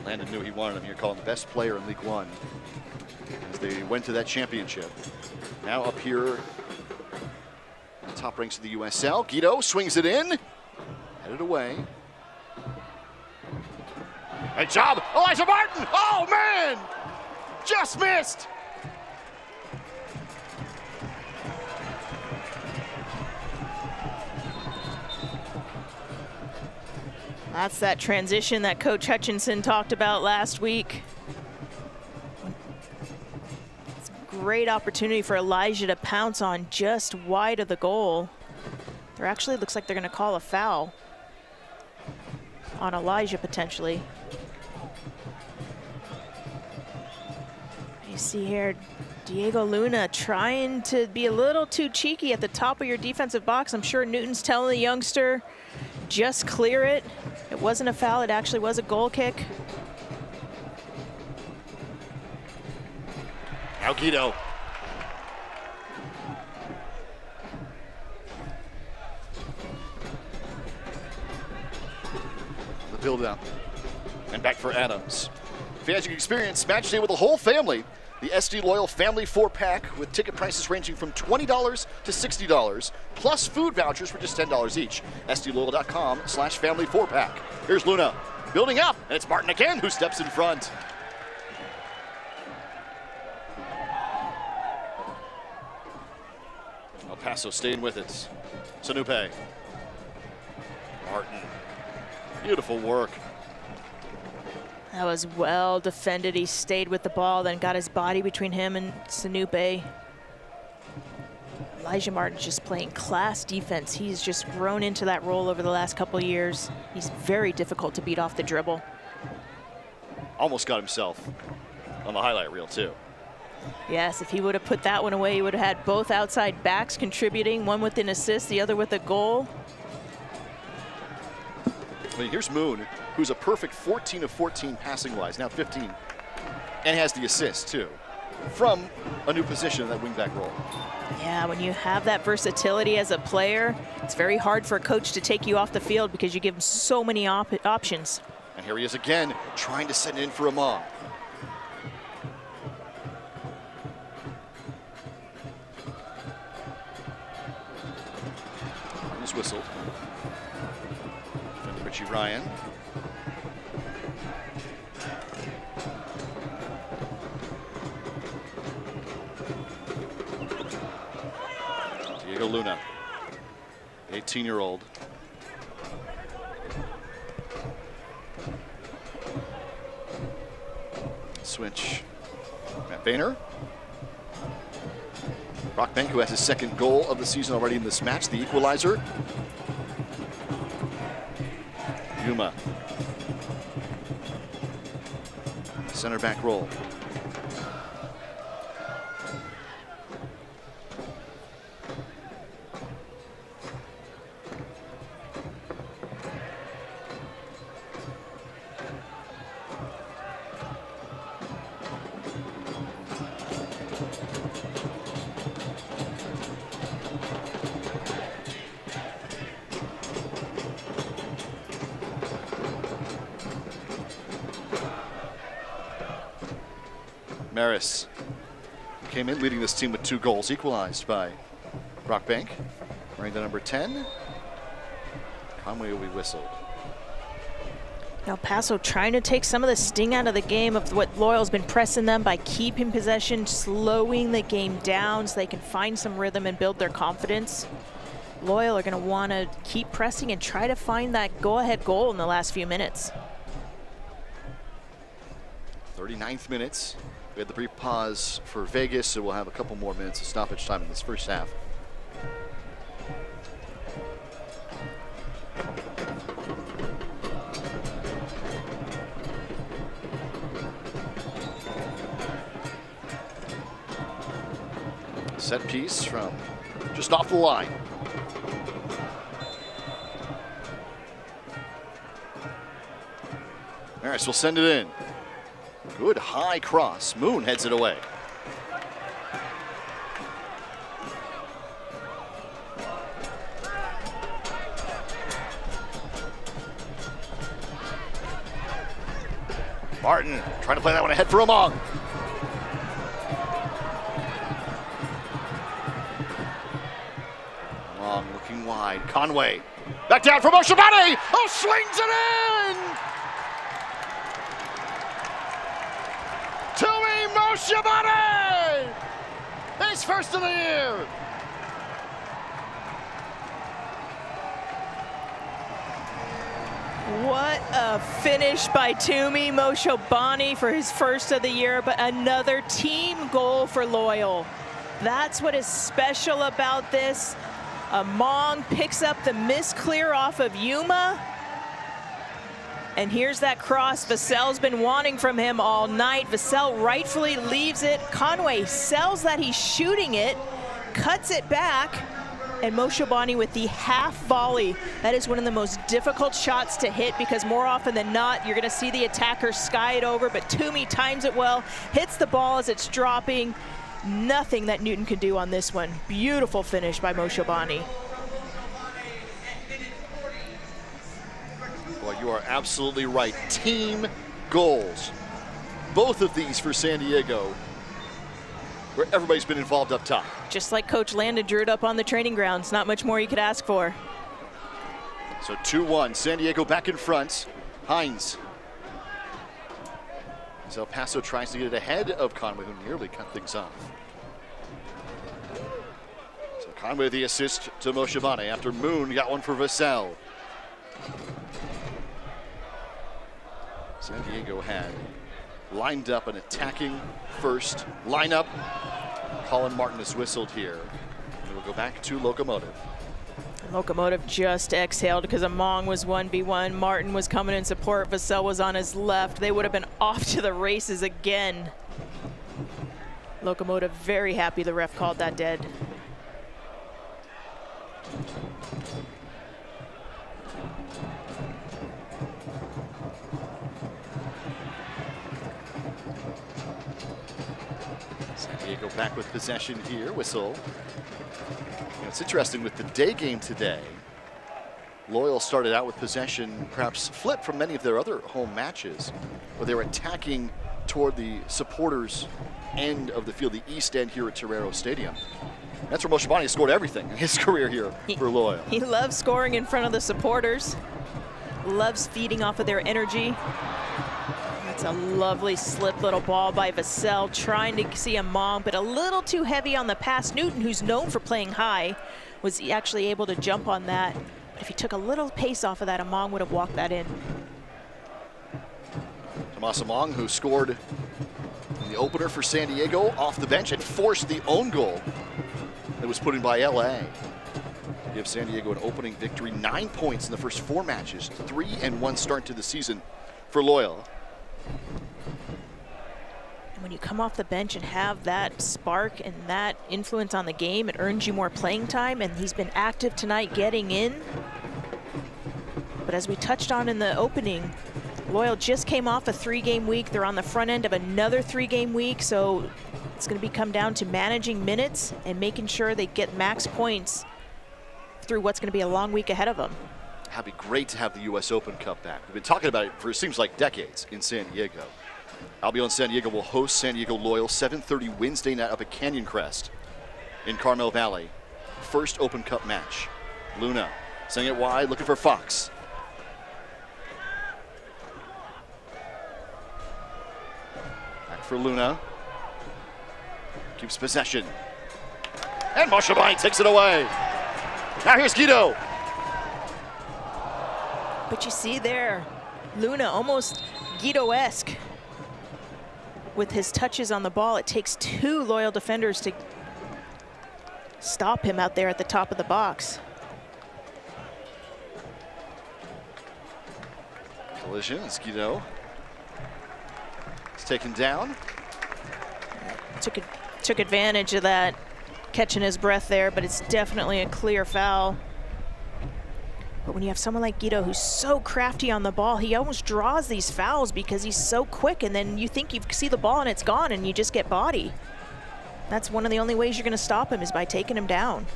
Landon knew he wanted him here, called him the best player in League One as they went to that championship. Now up here in the top ranks of the USL. Guido swings it in, headed away. Great job, Elijah Martin! Oh man, just missed! That's that transition that Coach Hutchinson talked about last week. It's a great opportunity for Elijah to pounce on just wide of the goal. There actually looks like they're going to call a foul on Elijah potentially. You see here, Diego Luna trying to be a little too cheeky at the top of your defensive box. I'm sure Newton's telling the youngster, just clear it. It wasn't a foul, it actually was a goal kick. Now Guido. The build up. And back for Adams. Fans, you can experience match day with the whole family. The SD Loyal Family 4-pack with ticket prices ranging from $20 to $60, plus food vouchers for just $10 each. SDLoyal.com/family 4-pack. Here's Luna building up, and it's Martin again who steps in front. El Paso staying with it. Sanupe. Martin. Beautiful work. That was well defended. He stayed with the ball, then got his body between him and Sanupe. Elijah Martin's just playing class defense. He's just grown into that role over the last couple of years. He's very difficult to beat off the dribble. Almost got himself on the highlight reel too. Yes, if he would have put that one away, he would have had both outside backs contributing, one with an assist, the other with a goal. I mean, here's Moon, who's a perfect 14 of 14 passing-wise, now 15 And has the assist, too, from a new position in that wingback role. Yeah, when you have that versatility as a player, it's very hard for a coach to take you off the field because you give him so many options. And here he is again, trying to set it in for Among. Martin's whistled. Defender Richie Ryan. Diego Luna, 18-year-old. Switch. Matt Boehner. Brock Bank, who has his second goal of the season already in this match, the equalizer. Yuma. Center back roll. Maris came in leading this team with 2 goals, equalized by Brock Bank. Wearing the number 10. Conway will be whistled. Now Paso trying to take some of the sting out of the game of what Loyal's been pressing them by keeping possession, slowing the game down so they can find some rhythm and build their confidence. Loyal are going to want to keep pressing and try to find that go-ahead goal in the last few minutes. 39th minutes. We had the brief pause for Vegas, so we'll have a couple more minutes of stoppage time in this first half. Set piece from just off the line. Maris will send it in. Good high cross. Moon heads it away. Martin trying to play that one ahead for Among. Among looking wide. Conway back down for Moshabani. Oh, swings it in! Moshabani! His first of the year! What a finish by Tumi Moshabani for his first of the year, but another team goal for Loyal. That's what is special about this. Among picks up the misclear off of Yuma. And here's that cross Vassell's been wanting from him all night. Vassell rightfully leaves it. Conway sells that he's shooting it, cuts it back, and Moshabani with the half volley. That is one of the most difficult shots to hit because more often than not, you're gonna see the attacker sky it over, but Tumi times it well, hits the ball as it's dropping. Nothing that Newton could do on this one. Beautiful finish by Moshabani. Well, you are absolutely right. Team goals. Both of these for San Diego, where everybody's been involved up top. Just like Coach Landon drew it up on the training grounds. Not much more you could ask for. So 2-1, San Diego back in front. Hines. As El Paso tries to get it ahead of Conway, who nearly cut things off. So Conway the assist to Moshabani after Moon got one for Vassell. San Diego had lined up an attacking first lineup. Colin Martin is whistled here. And we'll go back to Locomotive. Locomotive just exhaled because Among was 1v1. Martin was coming in support. Vassell was on his left. They would have been off to the races again. Locomotive very happy the ref called that dead. Go back with possession here, whistle. It's interesting with the day game today. Loyal started out with possession, perhaps flipped from many of their other home matches, where they were attacking toward the supporters' end of the field, the east end here at Torero Stadium. That's where Moshabani scored everything in his career here for Loyal. He loves scoring in front of the supporters, loves feeding off of their energy. That's a lovely slip little ball by Vassell, trying to see a Mong, but a little too heavy on the pass. Newton, who's known for playing high, was actually able to jump on that. But if he took a little pace off of that, Among would have walked that in. Tomas Among, who scored in the opener for San Diego off the bench and forced the own goal that was put in by LA. Give San Diego an opening victory, 9 points in the first 4 matches, 3-1 start to the season for Loyal. And when you come off the bench and have that spark and that influence on the game, it earns you more playing time, and he's been active tonight getting in. But as we touched on in the opening, Loyal just came off a 3-game week. They're on the front end of another 3-game week, so it's going to come down to managing minutes and making sure they get max points through what's going to be a long week ahead of them. It'd be great to have the U.S. Open Cup back. We've been talking about it for, it seems like, decades in San Diego. Albion San Diego will host San Diego Loyal 7:30 Wednesday night up at Canyon Crest in Carmel Valley. First Open Cup match. Luna sending it wide, looking for Fox. Back for Luna. Keeps possession. And Moshabani takes it away. Now here's Guido. But you see there, Luna almost Guido-esque with his touches on the ball. It takes 2 Loyal defenders to stop him out there at the top of the box. Collision, it's Guido. It's taken down. Took advantage of that, catching his breath there, but it's definitely a clear foul. But when you have someone like Guido who's so crafty on the ball, he almost draws these fouls because he's so quick, and then you think you see the ball and it's gone and you just get body. That's one of the only ways you're going to stop him, is by taking him down.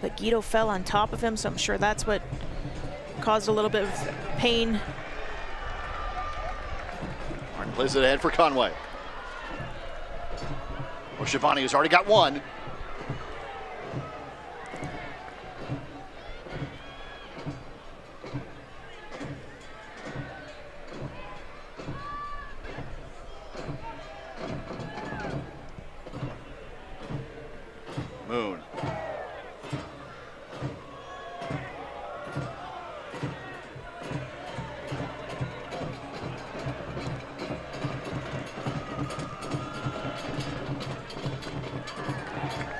But Guido fell on top of him, so I'm sure that's what caused a little bit of pain. Martin plays it ahead for Conway. Moshabani has already got one. Moon.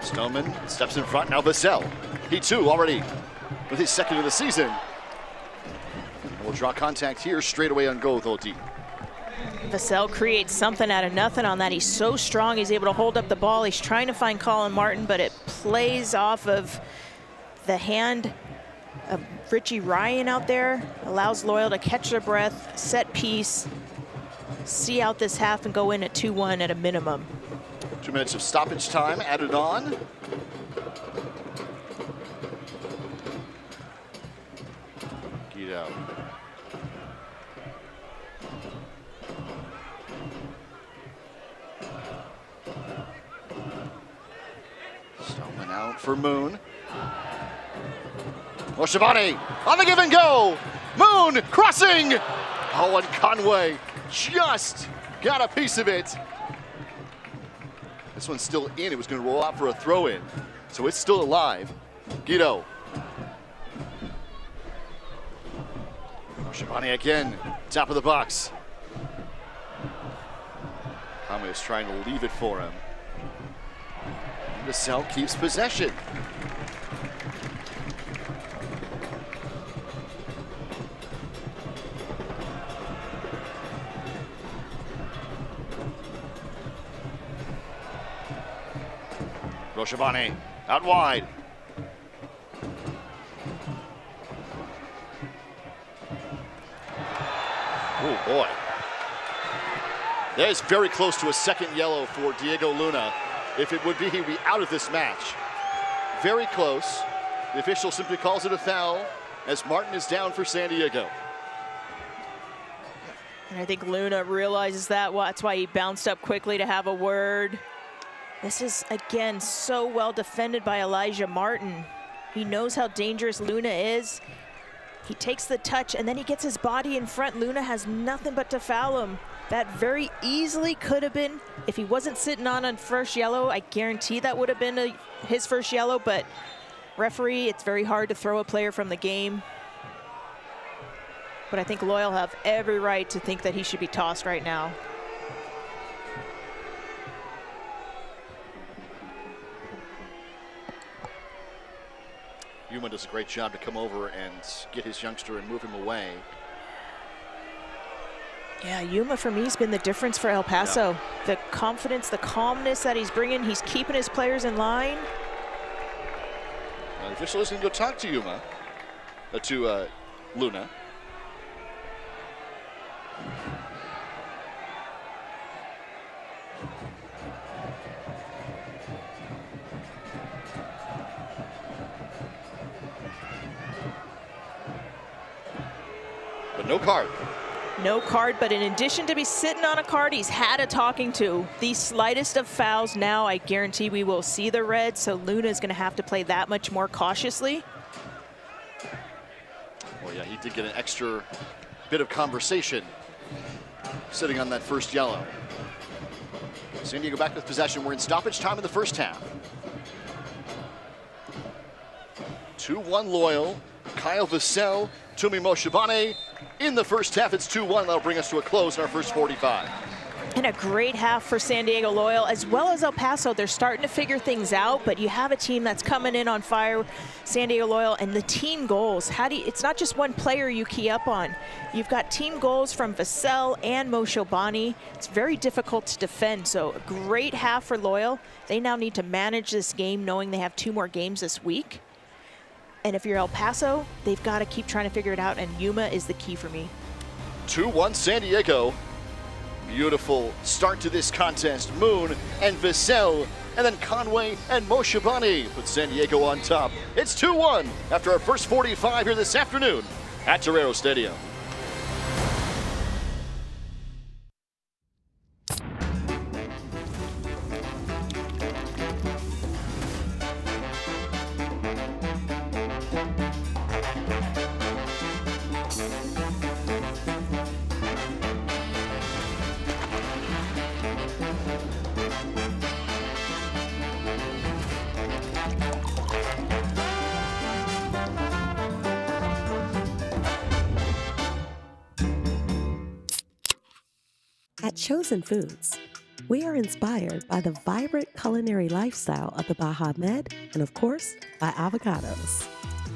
Stoneman steps in front, now Vassell. He too already with his second of the season. And we'll draw contact here straight away on goal, though, deep. Vassell creates something out of nothing on that. He's so strong, he's able to hold up the ball. He's trying to find Colin Martin, but it plays off of the hand of Richie Ryan out there. Allows Loyal to catch their breath, set piece, see out this half and go in at 2-1 at a minimum. 2 minutes of stoppage time added on. Guido. Stoneman out for Moon. Moshabani on the give and go. Moon crossing. Oh, and Conway just got a piece of it. This one's still in. It was going to roll out for a throw-in, so it's still alive. Guido. Moshabani again, top of the box. Conway is trying to leave it for him. Vassell keeps possession. Moshabani out wide. Oh boy. That is very close to a second yellow for Diego Luna. If it would be, he'd be out of this match. Very close. The official simply calls it a foul as Martin is down for San Diego. And I think Luna realizes that. Well, that's why he bounced up quickly to have a word. This is, again, so well defended by Elijah Martin. He knows how dangerous Luna is. He takes the touch, and then he gets his body in front. Luna has nothing but to foul him. That very easily could have been, if he wasn't sitting on first yellow, I guarantee that would have been his first yellow, but referee, it's very hard to throw a player from the game. But I think Loyal have every right to think that he should be tossed right now. Yuma does a great job to come over and get his youngster and move him away. Yeah, Yuma for me has been the difference for El Paso. The confidence, the calmness that he's bringing, he's keeping his players in line. The official is going to go talk to Yuma, to Luna. But no card. No card, but in addition to be sitting on a card, he's had a talking to. The slightest of fouls now, I guarantee we will see the red, so Luna is going to have to play that much more cautiously. Well, yeah, he did get an extra bit of conversation sitting on that first yellow. San Diego back with possession. We're in stoppage time in the first half. 2-1 Loyal. Kyle Vassell, Tumi Moshabane. In the first half, it's 2-1. That'll bring us to a close in our first 45. And a great half for San Diego Loyal, as well as El Paso. They're starting to figure things out, but you have a team that's coming in on fire, San Diego Loyal, and the team goals. It's not just one player you key up on. You've got team goals from Vassell and Moshabane. It's very difficult to defend, so a great half for Loyal. They now need to manage this game knowing they have 2 more games this week. And if you're El Paso, they've got to keep trying to figure it out, and Yuma is the key for me. 2-1 San Diego. Beautiful start to this contest. Moon and Vassell, and then Conway and Moshabane put San Diego on top. It's 2-1 after our first 45 here this afternoon at Torero Stadium. At Chosen Foods, we are inspired by the vibrant culinary lifestyle of the Baja Med and, of course, by avocados.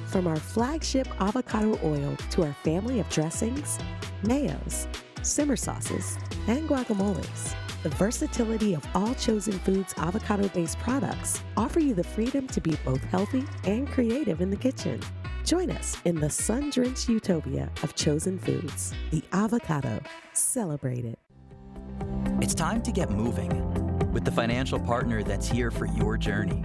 From our flagship avocado oil to our family of dressings, mayos, simmer sauces, and guacamoles, the versatility of all Chosen Foods avocado-based products offer you the freedom to be both healthy and creative in the kitchen. Join us in the sun-drenched utopia of Chosen Foods, the avocado. Celebrate it. It's time to get moving with the financial partner that's here for your journey.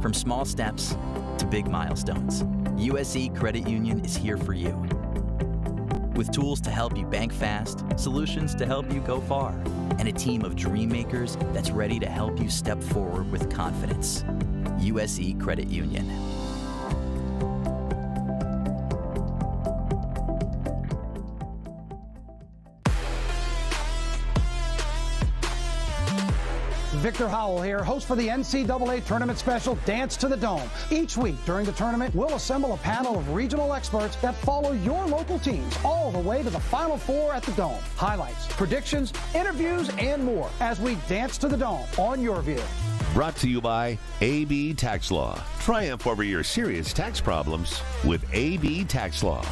From small steps to big milestones, USE Credit Union is here for you. With tools to help you bank fast, solutions to help you go far, and a team of dream makers that's ready to help you step forward with confidence. USE Credit Union. Victor Howell here, host for the NCAA Tournament Special Dance to the Dome. Each week during the tournament, we'll assemble a panel of regional experts that follow your local teams all the way to the Final Four at the Dome. Highlights, predictions, interviews, and more as we dance to the Dome on your view. Brought to you by AB Tax Law. Triumph over your serious tax problems with AB Tax Law.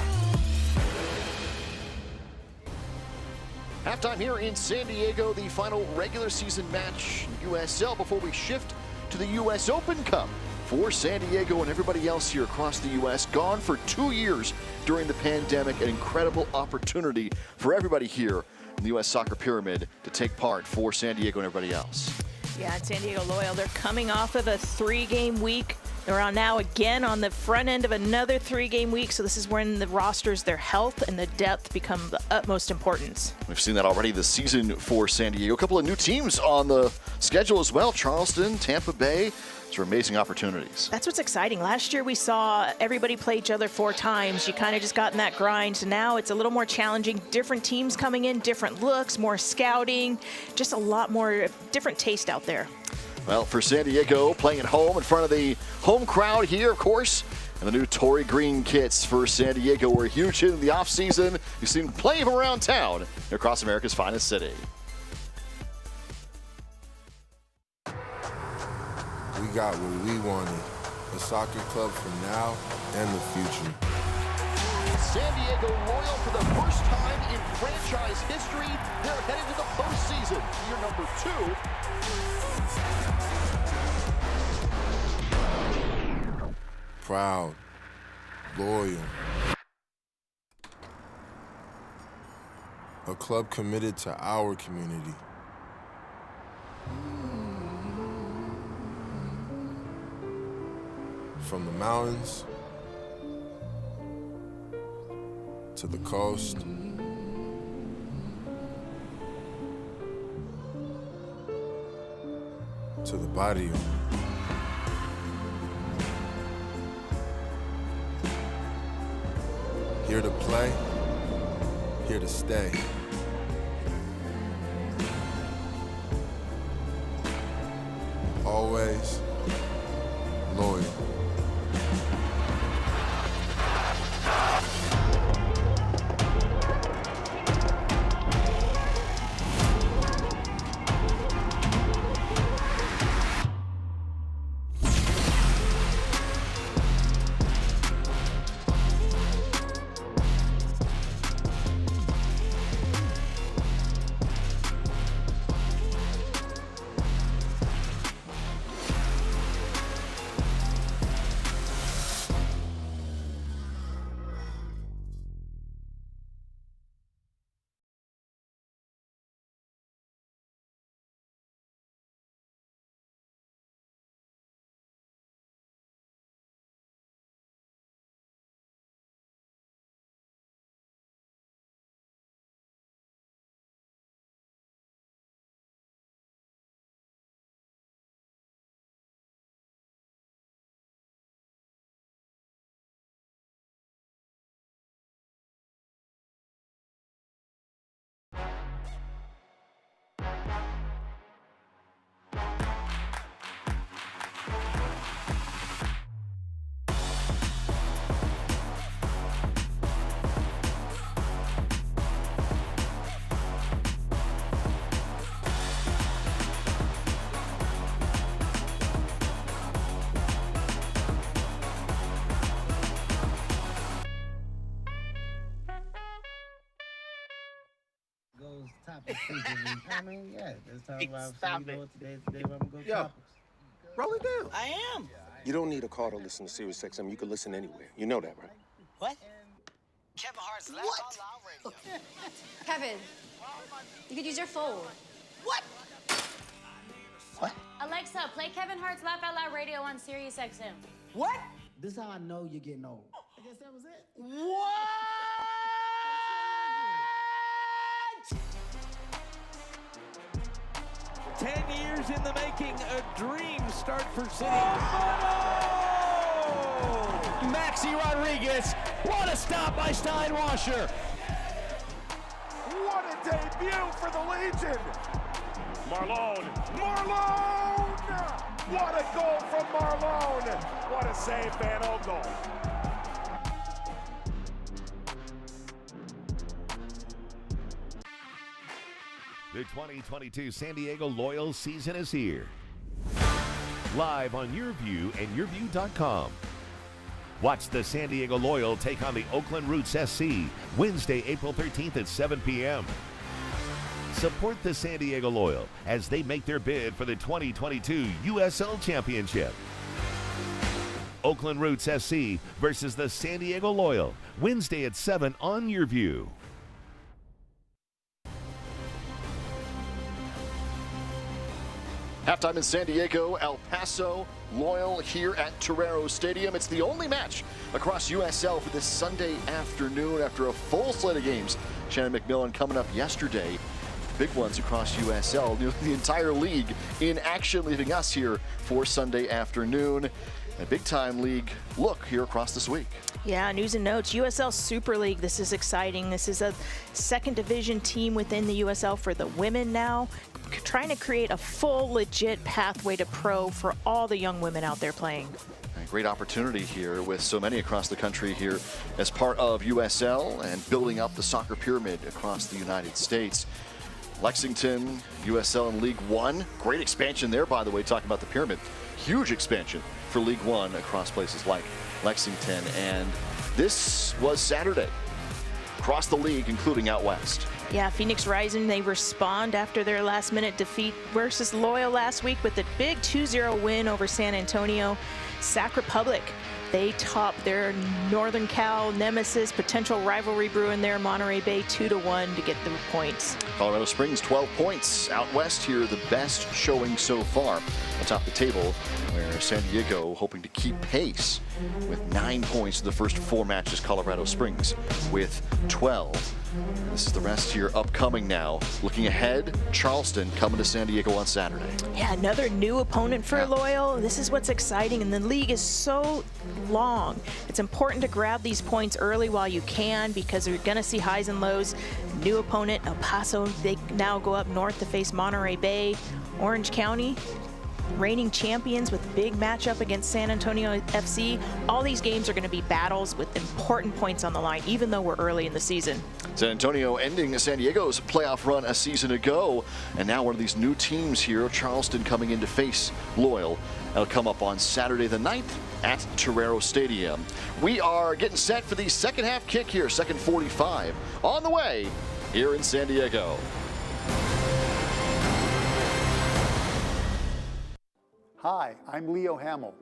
Halftime here in San Diego, the final regular season match USL before we shift to the US Open Cup for San Diego and everybody else here across the U.S. Gone for 2 years during the pandemic. An incredible opportunity for everybody here in the U.S. soccer pyramid to take part for San Diego and everybody else. Yeah, and San Diego Loyal, they're coming off of a 3-game week. They're on now again on the front end of another 3-game week. So this is when the rosters, their health and the depth become the utmost importance. We've seen that already this season for San Diego. A couple of new teams on the schedule as well. Charleston, Tampa Bay. These are amazing opportunities. That's what's exciting. Last year we saw everybody play each other 4 times. You kind of just got in that grind. So now it's a little more challenging. Different teams coming in, different looks, more scouting, just a lot more different taste out there. Well, for San Diego, playing at home in front of the home crowd here, of course, and the new Tory Green kits for San Diego were a huge hit in the offseason. You've seen plenty of them around town across America's finest city. We got what we wanted, a soccer club for now and the future. San Diego Loyal for the first time in franchise history. They're headed to the postseason. Year number 2. Proud, loyal. A club committed to our community. From the mountains to the coast, to the barrio. Here to play, here to stay. Always loyal. I mean, yeah, let's talk about today where I'm going to go topics. Roll it down. I am. You don't need a car to listen to Sirius XM. You can listen anywhere. You know that, right? What? Kevin Hart's Laugh Out Loud Radio. Kevin, you could use your phone. What? What? Alexa, play Kevin Hart's Laugh Out Loud Radio on Sirius XM. What? This is how I know you're getting old. I guess that was it. What? 10 years in the making, a dream start for City. Maxi Rodriguez, what a stop by Steinwasser. What a debut for the Legion. Marlon. What a goal from Marlon. What a save, Van Ogle. The 2022 San Diego Loyal season is here. Live on YourView and YourView.com. Watch the San Diego Loyal take on the Oakland Roots SC Wednesday, April 13th at 7 p.m. Support the San Diego Loyal as they make their bid for the 2022 USL Championship. Oakland Roots SC versus the San Diego Loyal. Wednesday at 7 on Your View. Halftime in San Diego, El Paso, Loyal here at Torero Stadium. It's the only match across USL for this Sunday afternoon after a full slate of games. Shannon McMillan coming up yesterday. Big ones across USL, the entire league in action, leaving us here for Sunday afternoon. A big-time league look here across this week. Yeah, news and notes. USL Super League, this is exciting. This is a second division team within the USL for the women now, trying to create a full, legit pathway to pro for all the young women out there playing. A great opportunity here with so many across the country here as part of USL and building up the soccer pyramid across the United States. Lexington, USL in League One. Great expansion there, by the way, talking about the pyramid. Huge expansion for League One across places like Lexington. And this was Saturday across the league, including out west. Yeah, Phoenix Rising, they respond after their last-minute defeat versus Loyal last week with a big 2-0 win over San Antonio. Sac Republic, they top their Northern Cal nemesis, potential rivalry brewing there, Monterey Bay 2-1 to get the points. Colorado Springs 12 points. Out west here, the best showing so far atop the table, where San Diego hoping to keep pace with 9 points in the first 4 matches. Colorado Springs with 12. This is the rest here upcoming now. Looking ahead, Charleston coming to San Diego on Saturday. Yeah, another new opponent for Loyal. This is what's exciting, and the league is so long. It's important to grab these points early while you can because you're going to see highs and lows. New opponent, El Paso, they now go up north to face Monterey Bay. Orange County, reigning champions with a big matchup against San Antonio FC. All these games are going to be battles with important points on the line, even though we're early in the season. San Antonio ending San Diego's playoff run a season ago, and now one of these new teams here, Charleston, coming in to face Loyal. That'll come up on Saturday the 9th at Torero Stadium. We are getting set for the second half kick here, second 45, on the way here in San Diego. Hi, I'm Leo Hamill.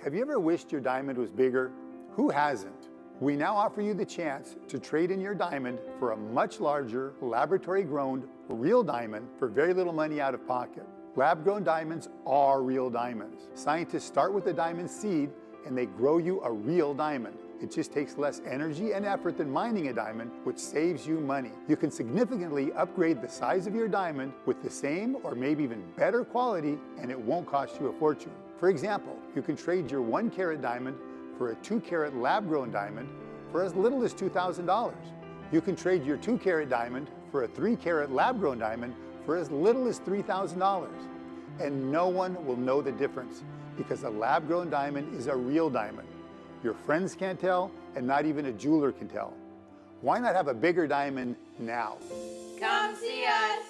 Have you ever wished your diamond was bigger? Who hasn't? We now offer you the chance to trade in your diamond for a much larger, laboratory-grown, real diamond for very little money out of pocket. Lab-grown diamonds are real diamonds. Scientists start with a diamond seed and they grow you a real diamond. It just takes less energy and effort than mining a diamond, which saves you money. You can significantly upgrade the size of your diamond with the same or maybe even better quality, and it won't cost you a fortune. For example, you can trade your 1-carat diamond for a 2-carat lab-grown diamond for as little as $2,000. You can trade your 2-carat diamond for a 3-carat lab-grown diamond for as little as $3,000. And no one will know the difference because a lab-grown diamond is a real diamond. Your friends can't tell, and not even a jeweler can tell. Why not have a bigger diamond now? Come see us.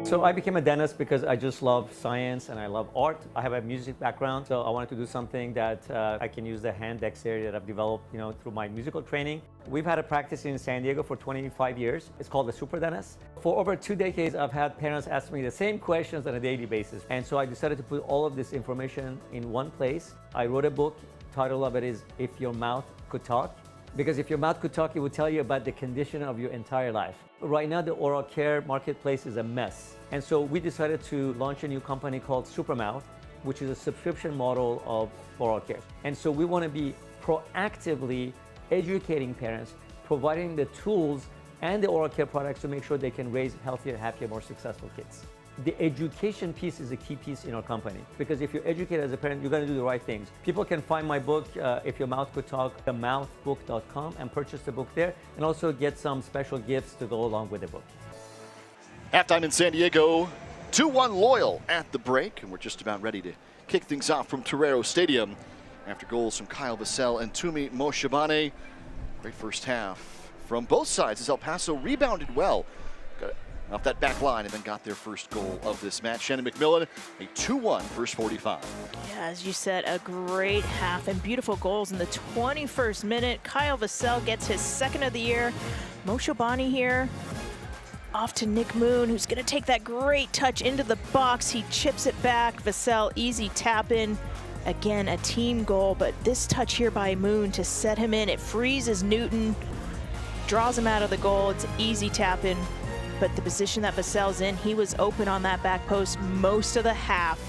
So I became a dentist because I just love science and I love art. I have a music background, so I wanted to do something that I can use the hand dexterity that I've developed, through my musical training. We've had a practice in San Diego for 25 years. It's called the Super Dentist. For over 2 decades, I've had parents ask me the same questions on a daily basis. And so I decided to put all of this information in one place. I wrote a book. Title of it is If Your Mouth Could Talk. Because if your mouth could talk, it would tell you about the condition of your entire life. Right now, the oral care marketplace is a mess. And so we decided to launch a new company called Supermouth, which is a subscription model of oral care. And so we want to be proactively educating parents, providing the tools and the oral care products to make sure they can raise healthier, happier, more successful kids. The education piece is a key piece in our company because if you're educated as a parent, you're going to do the right things. People can find my book, If Your Mouth Could Talk, themouthbook.com, and purchase the book there, and also get some special gifts to go along with the book. Halftime in San Diego, 2-1 Loyal at the break, and we're just about ready to kick things off from Torero Stadium after goals from Kyle Vassell and Tumi Moshabane. Great first half from both sides as El Paso rebounded well. Got off that back line and then got their first goal of this match. Shannon McMillan, a 2-1 first 45. Yeah, as you said, a great half and beautiful goals in the 21st minute. Kyle Vassell gets his second of the year. Moshabane here, off to Nick Moon, who's going to take that great touch into the box. He chips it back. Vassell, easy tap in. Again, a team goal, but this touch here by Moon to set him in, it freezes Newton, draws him out of the goal. It's an easy tap in, but the position that Vassell's in, he was open on that back post most of the half.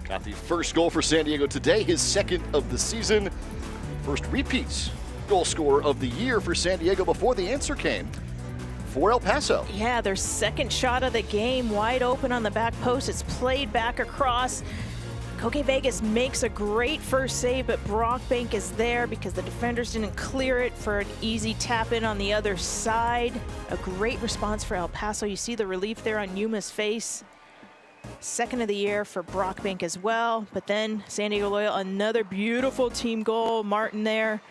Got the first goal for San Diego today, his second of the season. First repeat goal scorer of the year for San Diego before the answer came for El Paso. Yeah, their second shot of the game, wide open on the back post. It's played back across. Koke Vegas makes a great first save, but Brockbank is there because the defenders didn't clear it for an easy tap in on the other side. A great response for El Paso. You see the relief there on Yuma's face. Second of the year for Brockbank as well. But then San Diego Loyal, another beautiful team goal. Martin there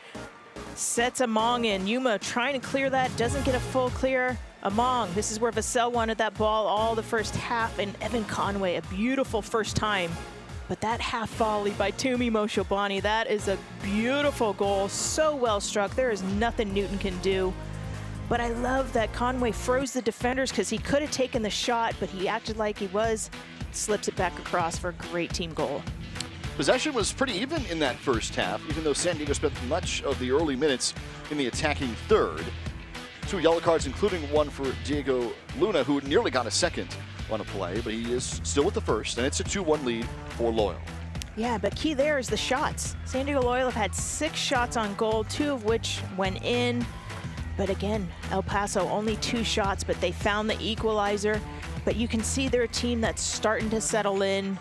sets Among in. Yuma trying to clear that, doesn't get a full clear. Among, this is where Vassell wanted that ball all the first half, and Evan Conway, a beautiful first time. But that half volley by Tumi Moshobani, that is a beautiful goal, so well struck. There is nothing Newton can do. But I love that Conway froze the defenders because he could have taken the shot, but he acted like he was, slips it back across for a great team goal. Possession was pretty even in that first half, even though San Diego spent much of the early minutes in the attacking third. 2 yellow cards, including one for Diego Luna, who nearly got a second on a play, but he is still with the first, and it's a 2-1 lead for Loyal. Yeah, but key there is the shots. San Diego Loyal have had 6 shots on goal, 2 of which went in. But again, El Paso only 2 shots, but they found the equalizer. But you can see they're a team that's starting to settle in.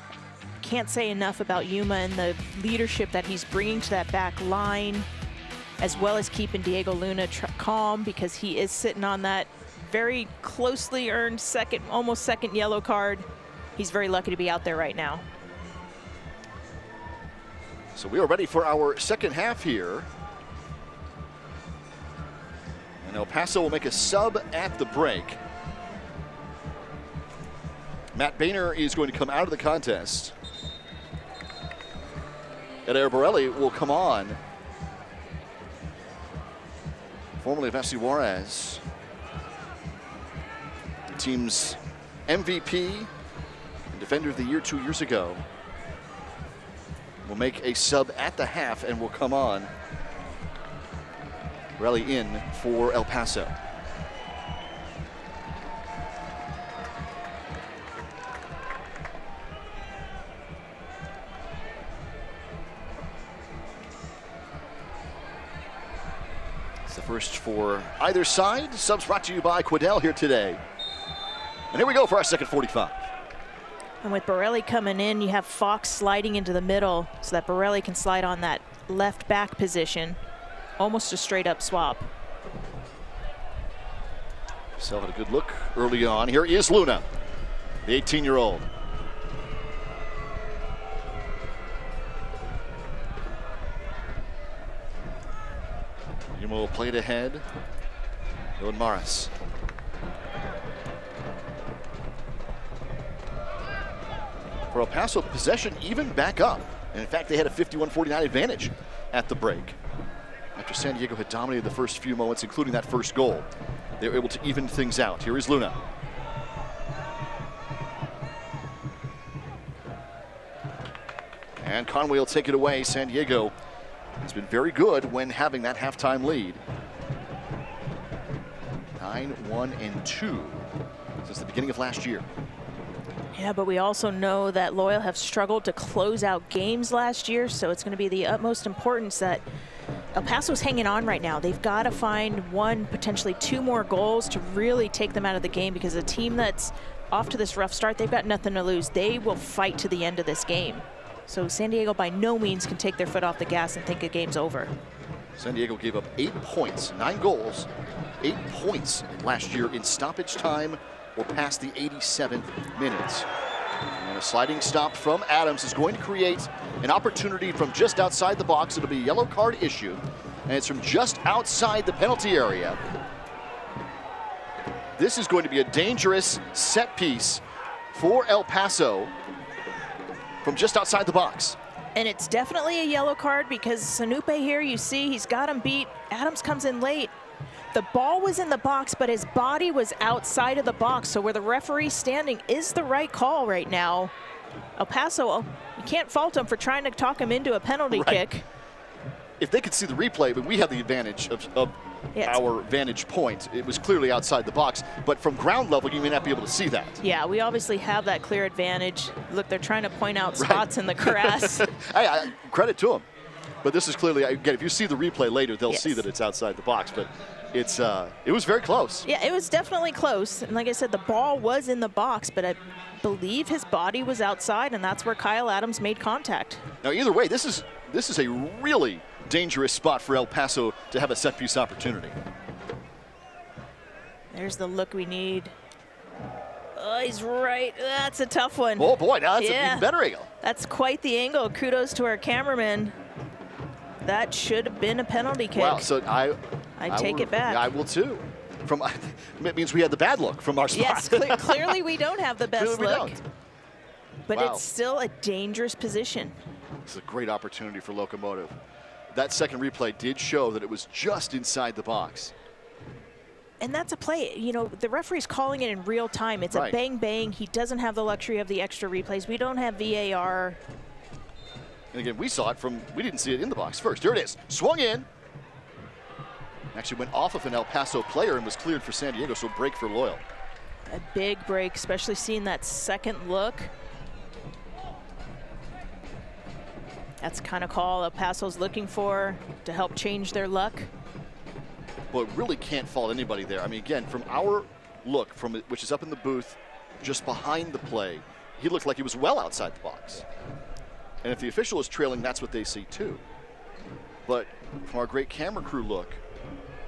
Can't say enough about Yuma and the leadership that he's bringing to that back line, as well as keeping Diego Luna calm because he is sitting on that very closely earned almost second yellow card. He's very lucky to be out there right now. So we are ready for our second half here. And El Paso will make a sub at the break. Matt Boehner is going to come out of the contest. Eder Borelli will come on. Formerly of FC Juarez. The team's MVP and Defender of the Year 2 years ago. Will make a sub at the half and will come on. Borelli in for El Paso. It's the first for either side. Subs brought to you by Quidel here today. And here we go for our second 45. And with Borelli coming in, you have Fox sliding into the middle so that Borelli can slide on that left back position. Almost a straight up swap. So had a good look early on. Here is Luna, the 18-year-old. Yuma will play it ahead. Dylan Morris. For El Paso, possession even back up. And in fact, they had a 51-49 advantage at the break. After San Diego had dominated the first few moments, including that first goal, they were able to even things out. Here is Luna. And Conway will take it away. San Diego has been very good when having that halftime lead. 9-1-2 since the beginning of last year. Yeah, but we also know that Loyal have struggled to close out games last year, so it's going to be the utmost importance that El Paso's hanging on right now. They've got to find 1, potentially 2 more goals to really take them out of the game, because a team that's off to this rough start, they've got nothing to lose. They will fight to the end of this game. So San Diego by no means can take their foot off the gas and think the game's over. San Diego gave up 8 points, 9 goals, 8 points last year in stoppage time or past the 87th minute. And a sliding stop from Adams is going to create an opportunity from just outside the box. It'll be a yellow card issue, and it's from just outside the penalty area. This is going to be a dangerous set piece for El Paso from just outside the box. And it's definitely a yellow card because Sanupe here, you see, he's got him beat. Adams comes in late. The ball was in the box, but his body was outside of the box. So where the referee's standing is the right call right now. El Paso, you can't fault him for trying to talk him into a penalty kick. If they could see the replay, but we have the advantage of our vantage point. It was clearly outside the box, but from ground level, you may not be able to see that. Yeah, we obviously have that clear advantage. Look, they're trying to point out spots in the grass. Hey, credit to them. But this is clearly, again, if you see the replay later, they'll see that it's outside the box. But it was very close. Yeah, it was definitely close. And like I said, the ball was in the box, but I believe his body was outside, and that's where Kyle Adams made contact. Now, either way, this is a really dangerous spot for El Paso to have a set piece opportunity. There's the look we need. Oh, he's right. That's a tough one. Oh boy, now that's an even better angle. That's quite the angle. Kudos to our cameraman. That should have been a penalty kick. Wow, so I take it back. Yeah, I will too. It means we had the bad look from our spot. Yes, clearly we don't have the best Clearly look. We don't. But it's still a dangerous position. This is a great opportunity for Locomotive. That second replay did show that it was just inside the box. And that's a play, you know, the referee's calling it in real time. It's a bang, bang. He doesn't have the luxury of the extra replays. We don't have VAR. And again, we saw it we didn't see it in the box first. Here it is, swung in. Actually went off of an El Paso player and was cleared for San Diego, so break for Loyal. A big break, especially seeing that second look. That's the kind of call El Paso's looking for to help change their luck. Well, it really can't fault anybody there. I mean, again, from our look, which is up in the booth, just behind the play, he looked like he was well outside the box. And if the official is trailing, that's what they see too. But from our great camera crew look,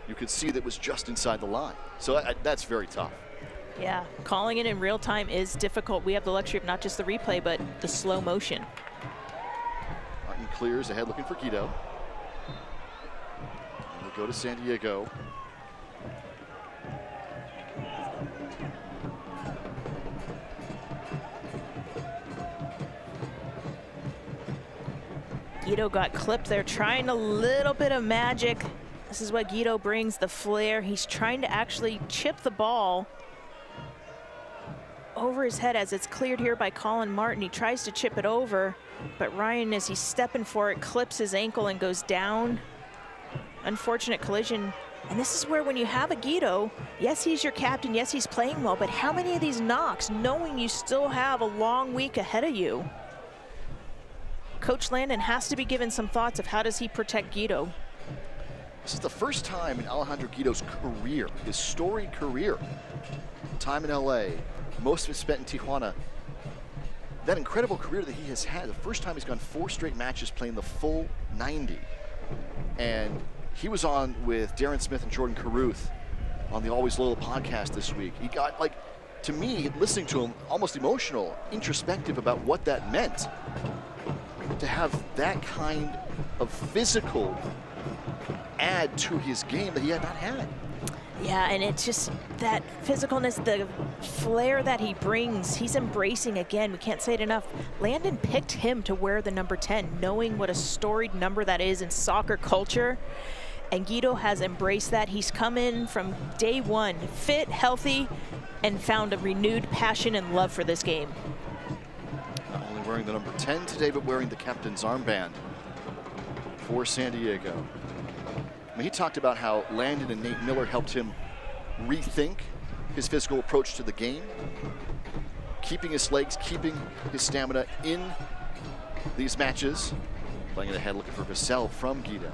you could see that it was just inside the line. So that's very tough. Yeah, calling it in real time is difficult. We have the luxury of not just the replay, but the slow motion. Martin clears ahead looking for Guido. And we'll go to San Diego. Guido got clipped there, trying a little bit of magic. This is what Guido brings, the flair. He's trying to actually chip the ball over his head as it's cleared here by Colin Martin. He tries to chip it over, but Ryan, as he's stepping for it, clips his ankle and goes down. Unfortunate collision. And this is where when you have a Guido, yes, he's your captain, yes, he's playing well, but how many of these knocks, knowing you still have a long week ahead of you? Coach Landon has to be given some thoughts of how does he protect Guido. This is the first time in Alejandro Guido's career, his storied career, time in LA, most of it spent in Tijuana. That incredible career that he has had, the first time he's gone 4 straight matches playing the full 90. And he was on with Darren Smith and Jordan Carruth on the Always Loyal podcast this week. He got, like, to me, listening to him, almost emotional, introspective about what that meant. To have that kind of physical add to his game that he had not had. Yeah, and it's just that physicalness, the flair that he brings, he's embracing again. We can't say it enough. Landon picked him to wear the number 10, knowing what a storied number that is in soccer culture. And Guido has embraced that. He's come in from day one, fit, healthy, and found a renewed passion and love for this game. Not only wearing the number 10 today, but wearing the captain's armband for San Diego. I mean, he talked about how Landon and Nate Miller helped him rethink his physical approach to the game, keeping his legs, keeping his stamina in these matches. Playing it ahead, looking for Vassell from Guido.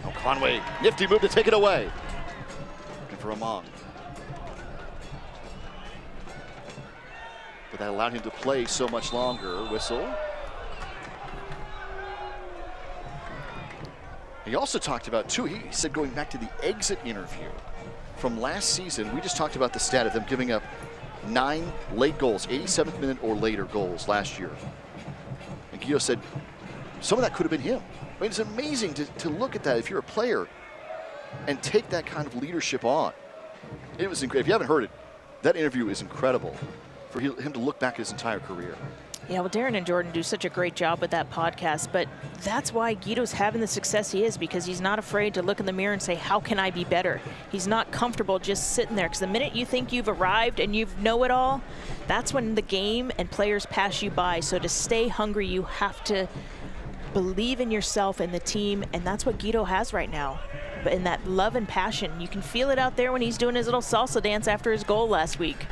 Oh, Conway, nifty move to take it away. Looking for Among. But that allowed him to play so much longer. Whistle. He also talked about, too, he said going back to the exit interview from last season, we just talked about the stat of them giving up 9 late goals, 87th minute or later goals last year. And Guido said some of that could have been him. I mean, it's amazing to look at that if you're a player and take that kind of leadership on. It was incredible. If you haven't heard it, that interview is incredible for him to look back his entire career. Yeah, well, Darren and Jordan do such a great job with that podcast, but that's why Guido's having the success he is, because he's not afraid to look in the mirror and say, how can I be better? He's not comfortable just sitting there, because the minute you think you've arrived and you know it all, that's when the game and players pass you by. So to stay hungry, you have to believe in yourself and the team, and that's what Guido has right now. But in that love and passion, you can feel it out there when he's doing his little salsa dance after his goal last week.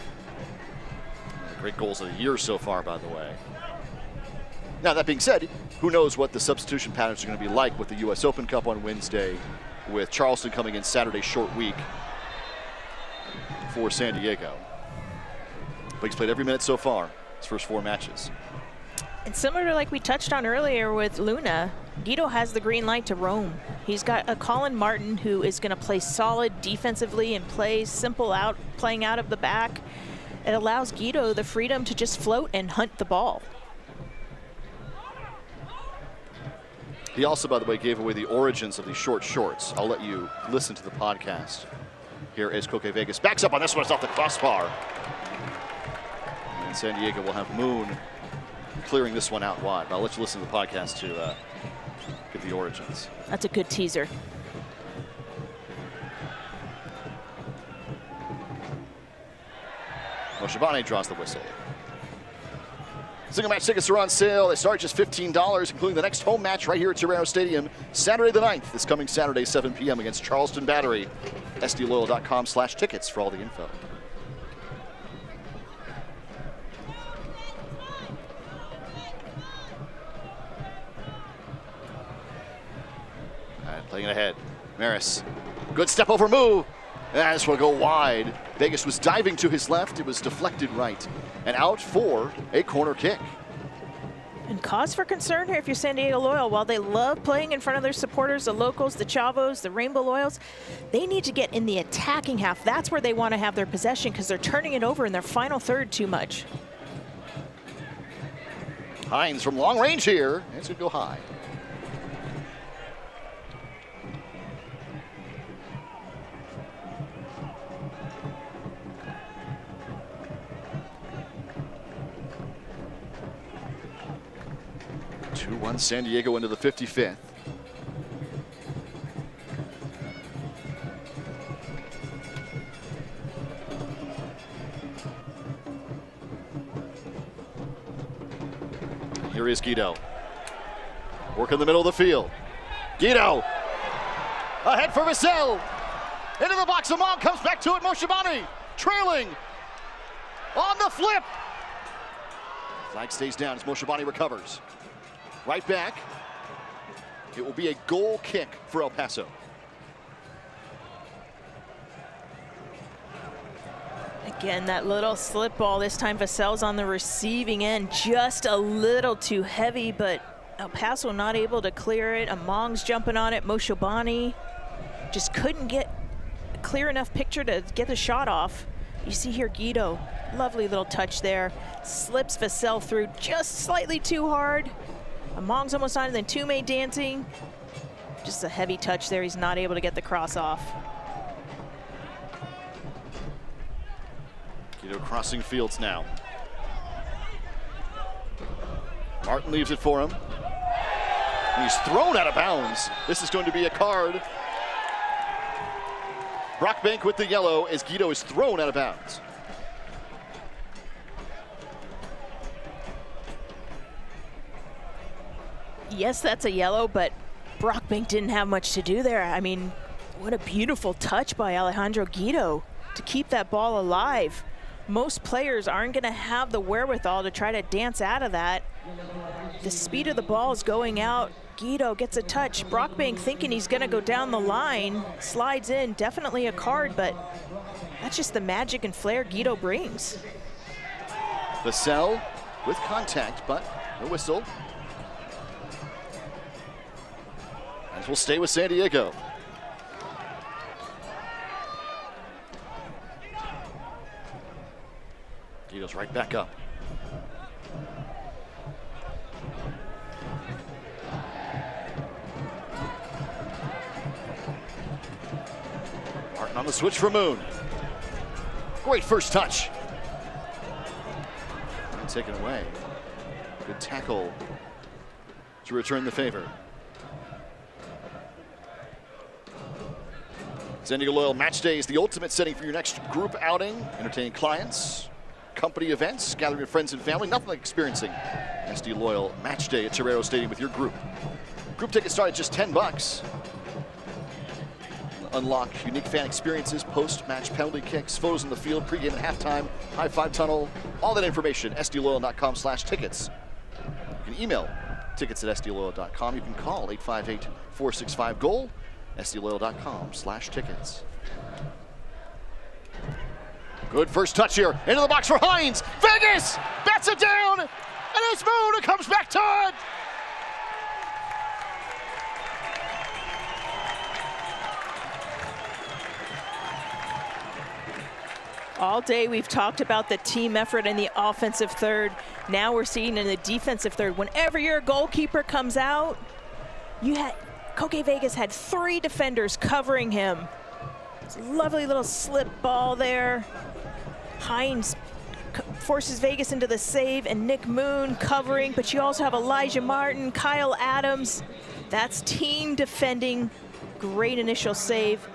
Great goals of the year so far, by the way. Now, that being said, who knows what the substitution patterns are going to be like with the U.S. Open Cup on Wednesday, with Charleston coming in Saturday, short week for San Diego. But he's played every minute so far, his first 4 matches. And similar to like we touched on earlier with Luna, Guido has the green light to roam. He's got a Colin Martin who is going to play solid defensively and play simple playing out of the back. It allows Guido the freedom to just float and hunt the ball. He also, by the way, gave away the origins of these short shorts. I'll let you listen to the podcast. Here is Coque Vegas. Backs up on this one. It's off the crossbar. And San Diego will have Moon clearing this one out wide. But I'll let you listen to the podcast to give the origins. That's a good teaser. Moshibane draws the whistle. Single match tickets are on sale. They start just $15, including the next home match right here at Torero Stadium, Saturday the 9th, this coming Saturday, 7 p.m. against Charleston Battery. SDLoyal.com/tickets for all the info. All right, playing it ahead. Maris, good step over move. And this will go wide. Vegas was diving to his left. It was deflected right. And out for a corner kick. And cause for concern here if you're San Diego Loyal. While they love playing in front of their supporters, the locals, the Chavos, the Rainbow Loyals, they need to get in the attacking half. That's where they want to have their possession, because they're turning it over in their final third too much. Hines from long range here. It's going to go high. San Diego into the 55th. Here is Guido. Work in the middle of the field. Guido. Ahead for Vassell. Into the box. Among comes back to it. Moshibane trailing on the flip. Flag stays down as Moshibane recovers. Right back. It will be a goal kick for El Paso. Again, that little slip ball. This time Vassell's on the receiving end. Just a little too heavy, but El Paso not able to clear it. Among's jumping on it. Moshibane just couldn't get a clear enough picture to get the shot off. You see here Guido. Lovely little touch there. Slips Vassell through just slightly too hard. Among's almost on, and then Tume dancing. Just a heavy touch there. He's not able to get the cross off. Guido crossing fields now. Martin leaves it for him. And he's thrown out of bounds. This is going to be a card. Brockbank with the yellow as Guido is thrown out of bounds. Yes, that's a yellow, but Brockbank didn't have much to do there. I mean, what a beautiful touch by Alejandro Guido to keep that ball alive. Most players aren't going to have the wherewithal to try to dance out of that. The speed of the ball is going out. Guido gets a touch. Brockbank thinking he's going to go down the line, slides in. Definitely a card, but that's just the magic and flair Guido brings. Vassell with contact, but no whistle. As we'll stay with San Diego. Guido's right back up. Martin on the switch for Moon. Great first touch. And taken away. Good tackle to return the favor. San Diego Loyal Match Day is the ultimate setting for your next group outing, entertaining clients, company events, gathering with friends and family. Nothing like experiencing SD Loyal Match Day at Torero Stadium with your group. Group tickets start at just $10. Unlock unique fan experiences, post-match penalty kicks, photos in the field, pregame and halftime, high-five tunnel, all that information, sdloyal.com/tickets. You can email tickets@sdloyal.com. You can call 858-465-GOAL, sdloyal.com/tickets. Good first touch here, into the box for Hines. Vegas bats it down, and it's Moon who comes back to it. All day we've talked about the team effort in the offensive third. Now we're seeing in the defensive third. Whenever your goalkeeper comes out, Koke Vegas had 3 defenders covering him. It's a lovely little slip ball there. Hines forces Vegas into the save, and Nick Moon covering, but you also have Elijah Martin, Kyle Adams. That's team defending. Great initial save,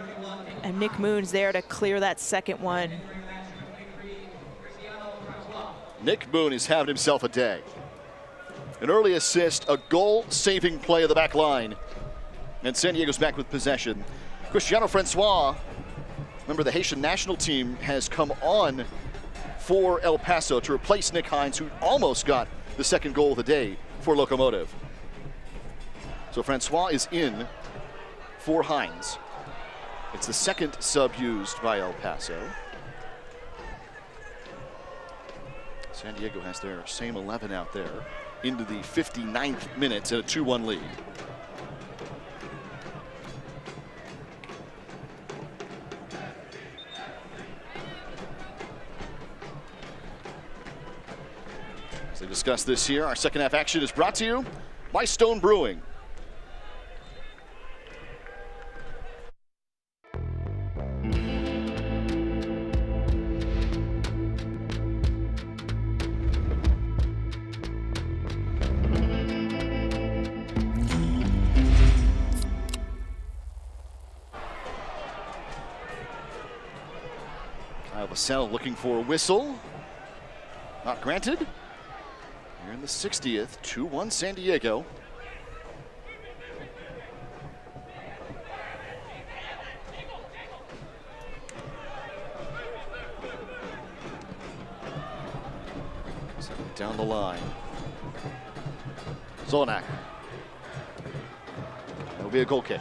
and Nick Moon's there to clear that second one. Nick Moon is having himself a day. An early assist, a goal-saving play of the back line. And San Diego's back with possession. Cristiano Francois, remember the Haitian national team, has come on for El Paso to replace Nick Hines, who almost got the second goal of the day for Locomotive. So Francois is in for Hines. It's the second sub used by El Paso. San Diego has their same 11 out there into the 59th minute at a 2-1 lead. As they discuss this here, our second half action is brought to you by Stone Brewing. Paso looking for a whistle. Not granted. Here in the 60th, 2-1 San Diego. Down the line. Zolnak. That'll be a goal kick.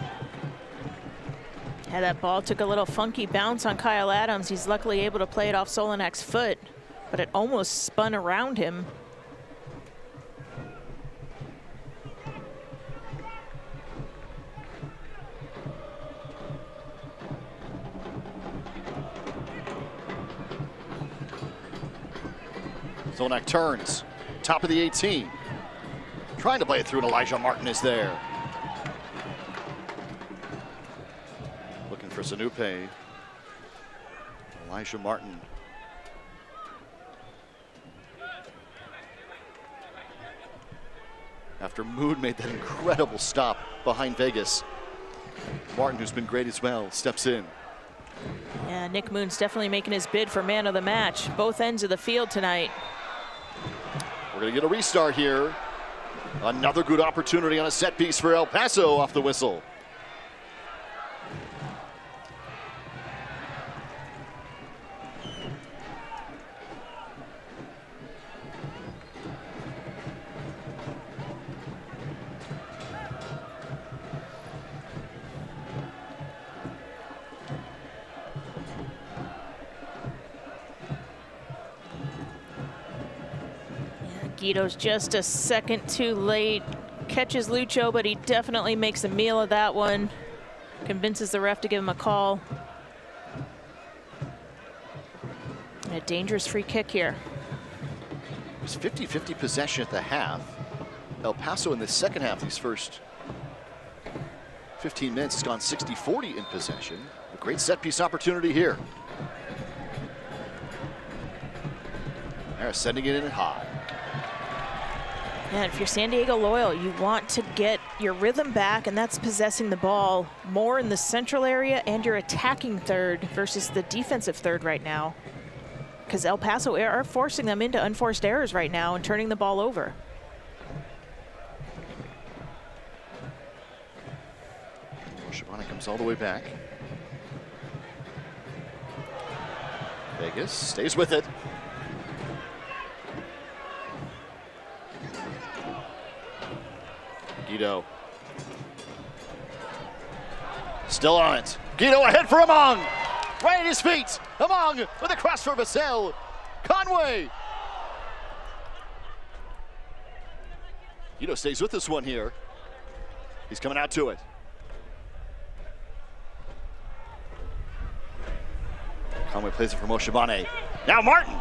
Yeah, that ball took a little funky bounce on Kyle Adams. He's luckily able to play it off Solinak's foot, but it almost spun around him. Zolnak turns, top of the 18. Trying to play it through, and Elijah Martin is there. Looking for Zanupe. Elijah Martin. After Mood made that incredible stop behind Vegas, Martin, who's been great as well, steps in. Yeah, Nick Moon's definitely making his bid for man of the match. Both ends of the field tonight. We're going to get a restart here. Another good opportunity on a set piece for El Paso off the whistle. Guido's just a second too late. Catches Lucho, but he definitely makes a meal of that one. Convinces the ref to give him a call. And a dangerous free kick here. It was 50-50 possession at the half. El Paso in the second half, these first 15 minutes, has gone 60-40 in possession. A great set piece opportunity here. They're sending it in high. And if you're San Diego Loyal, you want to get your rhythm back, and that's possessing the ball more in the central area and your attacking third versus the defensive third right now. Because El Paso are forcing them into unforced errors right now and turning the ball over. Shabani comes all the way back. Vegas stays with it. Guido. Still on it. Guido ahead for Among. Right at his feet. Among with a cross for Vassell. Conway. Guido stays with this one here. He's coming out to it. Conway plays it for Moshabane. Now Martin.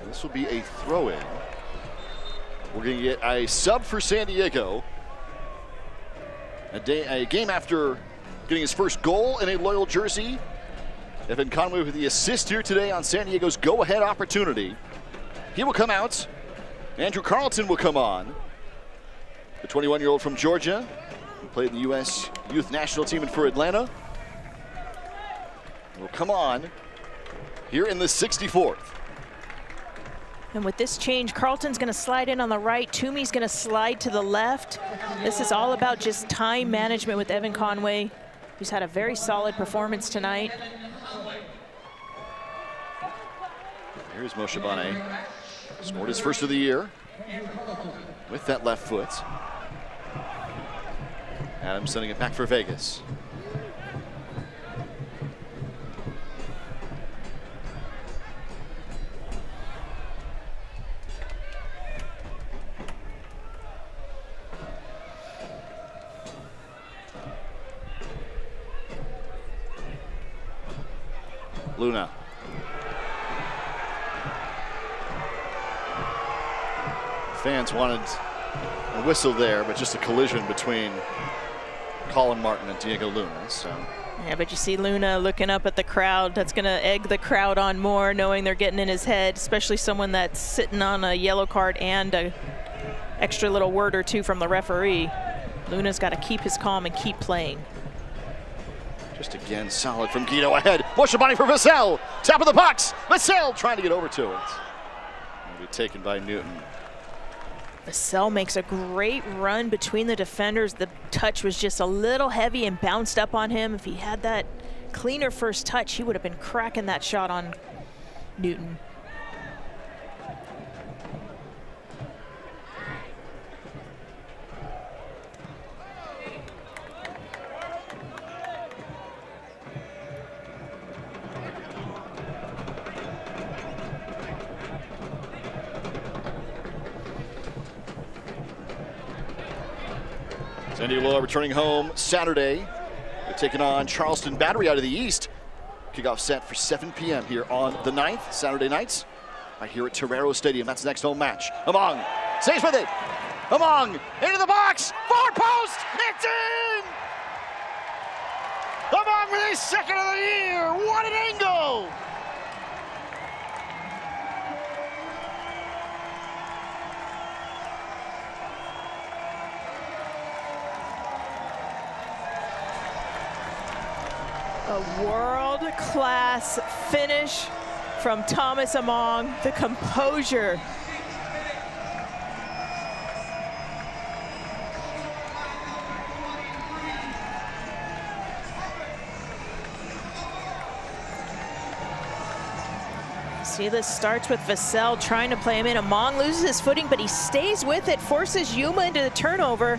This will be a throw-in. We're going to get a sub for San Diego. A game after getting his first goal in a Loyal jersey. Evan Conway with the assist here today on San Diego's go-ahead opportunity. He will come out. Andrew Carlton will come on. The 21-year-old from Georgia, who played in the U.S. Youth National Team and for Atlanta, will come on here in the 64th. And with this change, Carlton's going to slide in on the right. Toomey's going to slide to the left. This is all about just time management with Evan Conway, who's had a very solid performance tonight. Here's Moshabane. Scored his first of the year with that left foot. Adams sending it back for Vegas. Luna. Fans wanted a whistle there, but just a collision between Colin Martin and Diego Luna. So. Yeah, but you see Luna looking up at the crowd. That's going to egg the crowd on more, knowing they're getting in his head, especially someone that's sitting on a yellow card and a extra little word or two from the referee. Luna's got to keep his calm and keep playing. Just again, solid from Guido ahead. Moshabane for Vassell. Top of the box. Vassell trying to get over to it. Will be taken by Newton. Vassell makes a great run between the defenders. The touch was just a little heavy and bounced up on him. If he had that cleaner first touch, he would have been cracking that shot on Newton. San Diego Loyal returning home Saturday. They're taking on Charleston Battery out of the East. Kickoff set for 7 p.m. here on the 9th, Saturday nights, right here at Torero Stadium. That's the next home match. Among stays with it. Among into the box. Far post. It's in. Among with his second of the year. What an angle. A world-class finish from Thomas Among. The composure. See, this starts with Vassell trying to play him in. Among loses his footing, but he stays with it, forces Yuma into the turnover.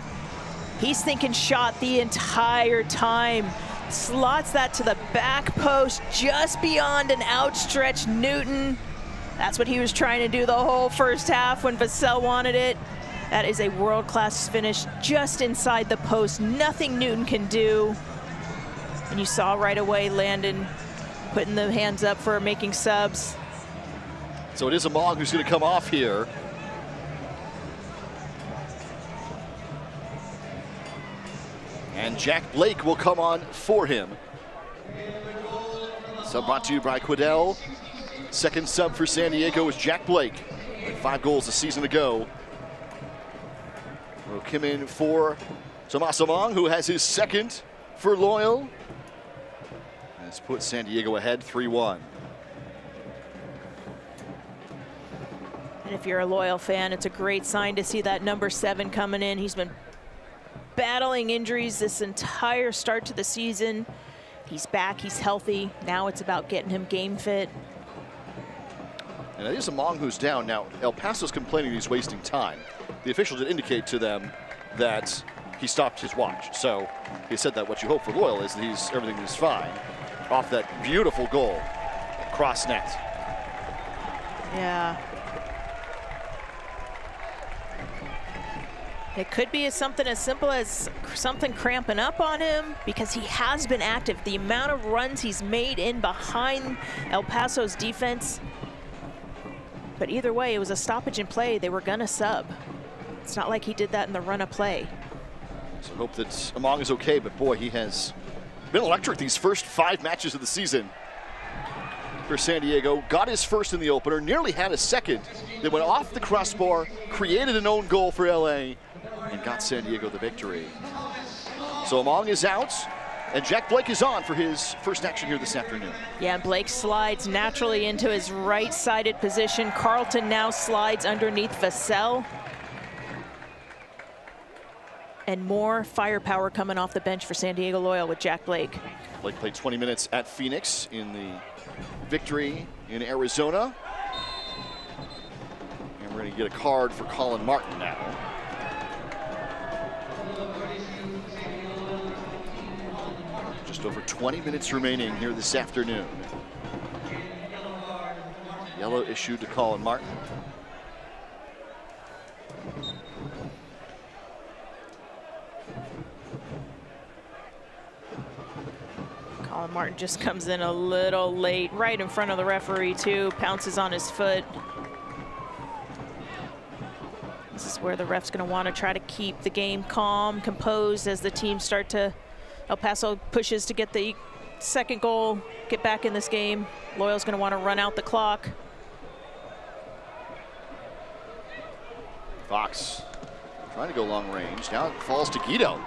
He's thinking shot the entire time. Slots that to the back post just beyond an outstretched Newton. That's what he was trying to do the whole first half when Vassell wanted it. That is a world-class finish just inside the post. Nothing Newton can do. And you saw right away Landon putting the hands up for making subs. So it is Among who's going to come off here. And Jack Blake will come on for him. Sub brought to you by Quidel. Second sub for San Diego is Jack Blake. 5 goals a season ago. Will come in for Tomas Among, who has his second for Loyal. Has put San Diego ahead 3-1. And if you're a Loyal fan, it's a great sign to see that number 7 coming in. He's been battling injuries this entire start to the season. He's back, he's healthy. Now it's about getting him game fit. And it is Among who's down. Now, El Paso's complaining he's wasting time. The official did indicate to them that he stopped his watch. So he said that what you hope for Loyal is that everything is fine. Off that beautiful goal, cross net. Yeah. It could be something as simple as something cramping up on him, because he has been active. The amount of runs he's made in behind El Paso's defense. But either way, it was a stoppage in play. They were gonna sub. It's not like he did that in the run of play. So hope that Among is okay, but boy, he has been electric these first 5 matches of the season for San Diego. Got his first in the opener, nearly had a second. Then went off the crossbar, created an own goal for LA, and got San Diego the victory. So Among is out, and Jack Blake is on for his first action here this afternoon. Yeah, Blake slides naturally into his right-sided position. Carlton now slides underneath Vassell. And more firepower coming off the bench for San Diego Loyal with Jack Blake. Blake played 20 minutes at Phoenix in the victory in Arizona. And we're going to get a card for Colin Martin now. Just over 20 minutes remaining here this afternoon. Yellow issued to Colin Martin. Colin Martin just comes in a little late, right in front of the referee too, pounces on his foot. This is where the ref's gonna wanna try to keep the game calm, composed as the teams start to, El Paso pushes to get the second goal, get back in this game. Loyal's gonna wanna run out the clock. Fox trying to go long range. Now it falls to Guido.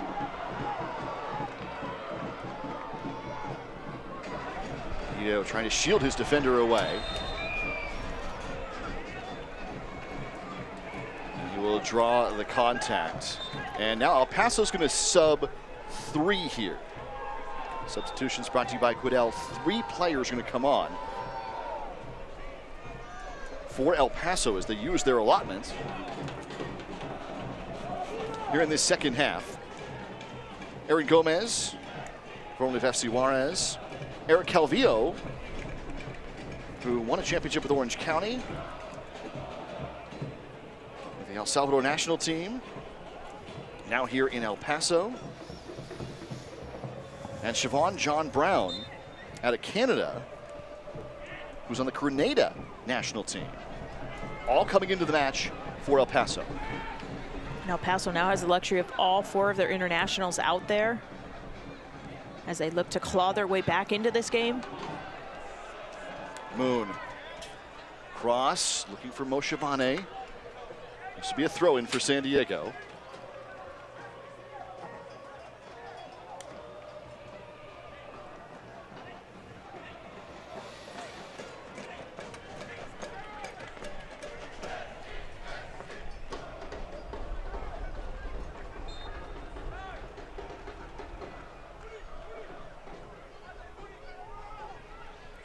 Guido trying to shield his defender away. And he will draw the contact. And now El Paso's going to sub 3 here. Substitutions brought to you by Quidel. 3 players going to come on for El Paso as they use their allotments here in this second half. Aaron Gomez, formerly of FC Juarez. Eric Calvillo, who won a championship with Orange County, with the El Salvador national team, now here in El Paso. And Siobhan John Brown out of Canada, who's on the Grenada national team. All coming into the match for El Paso. El Paso now has the luxury of all 4 of their internationals out there as they look to claw their way back into this game. Moon. Cross, looking for Moshavane. This will be a throw-in for San Diego.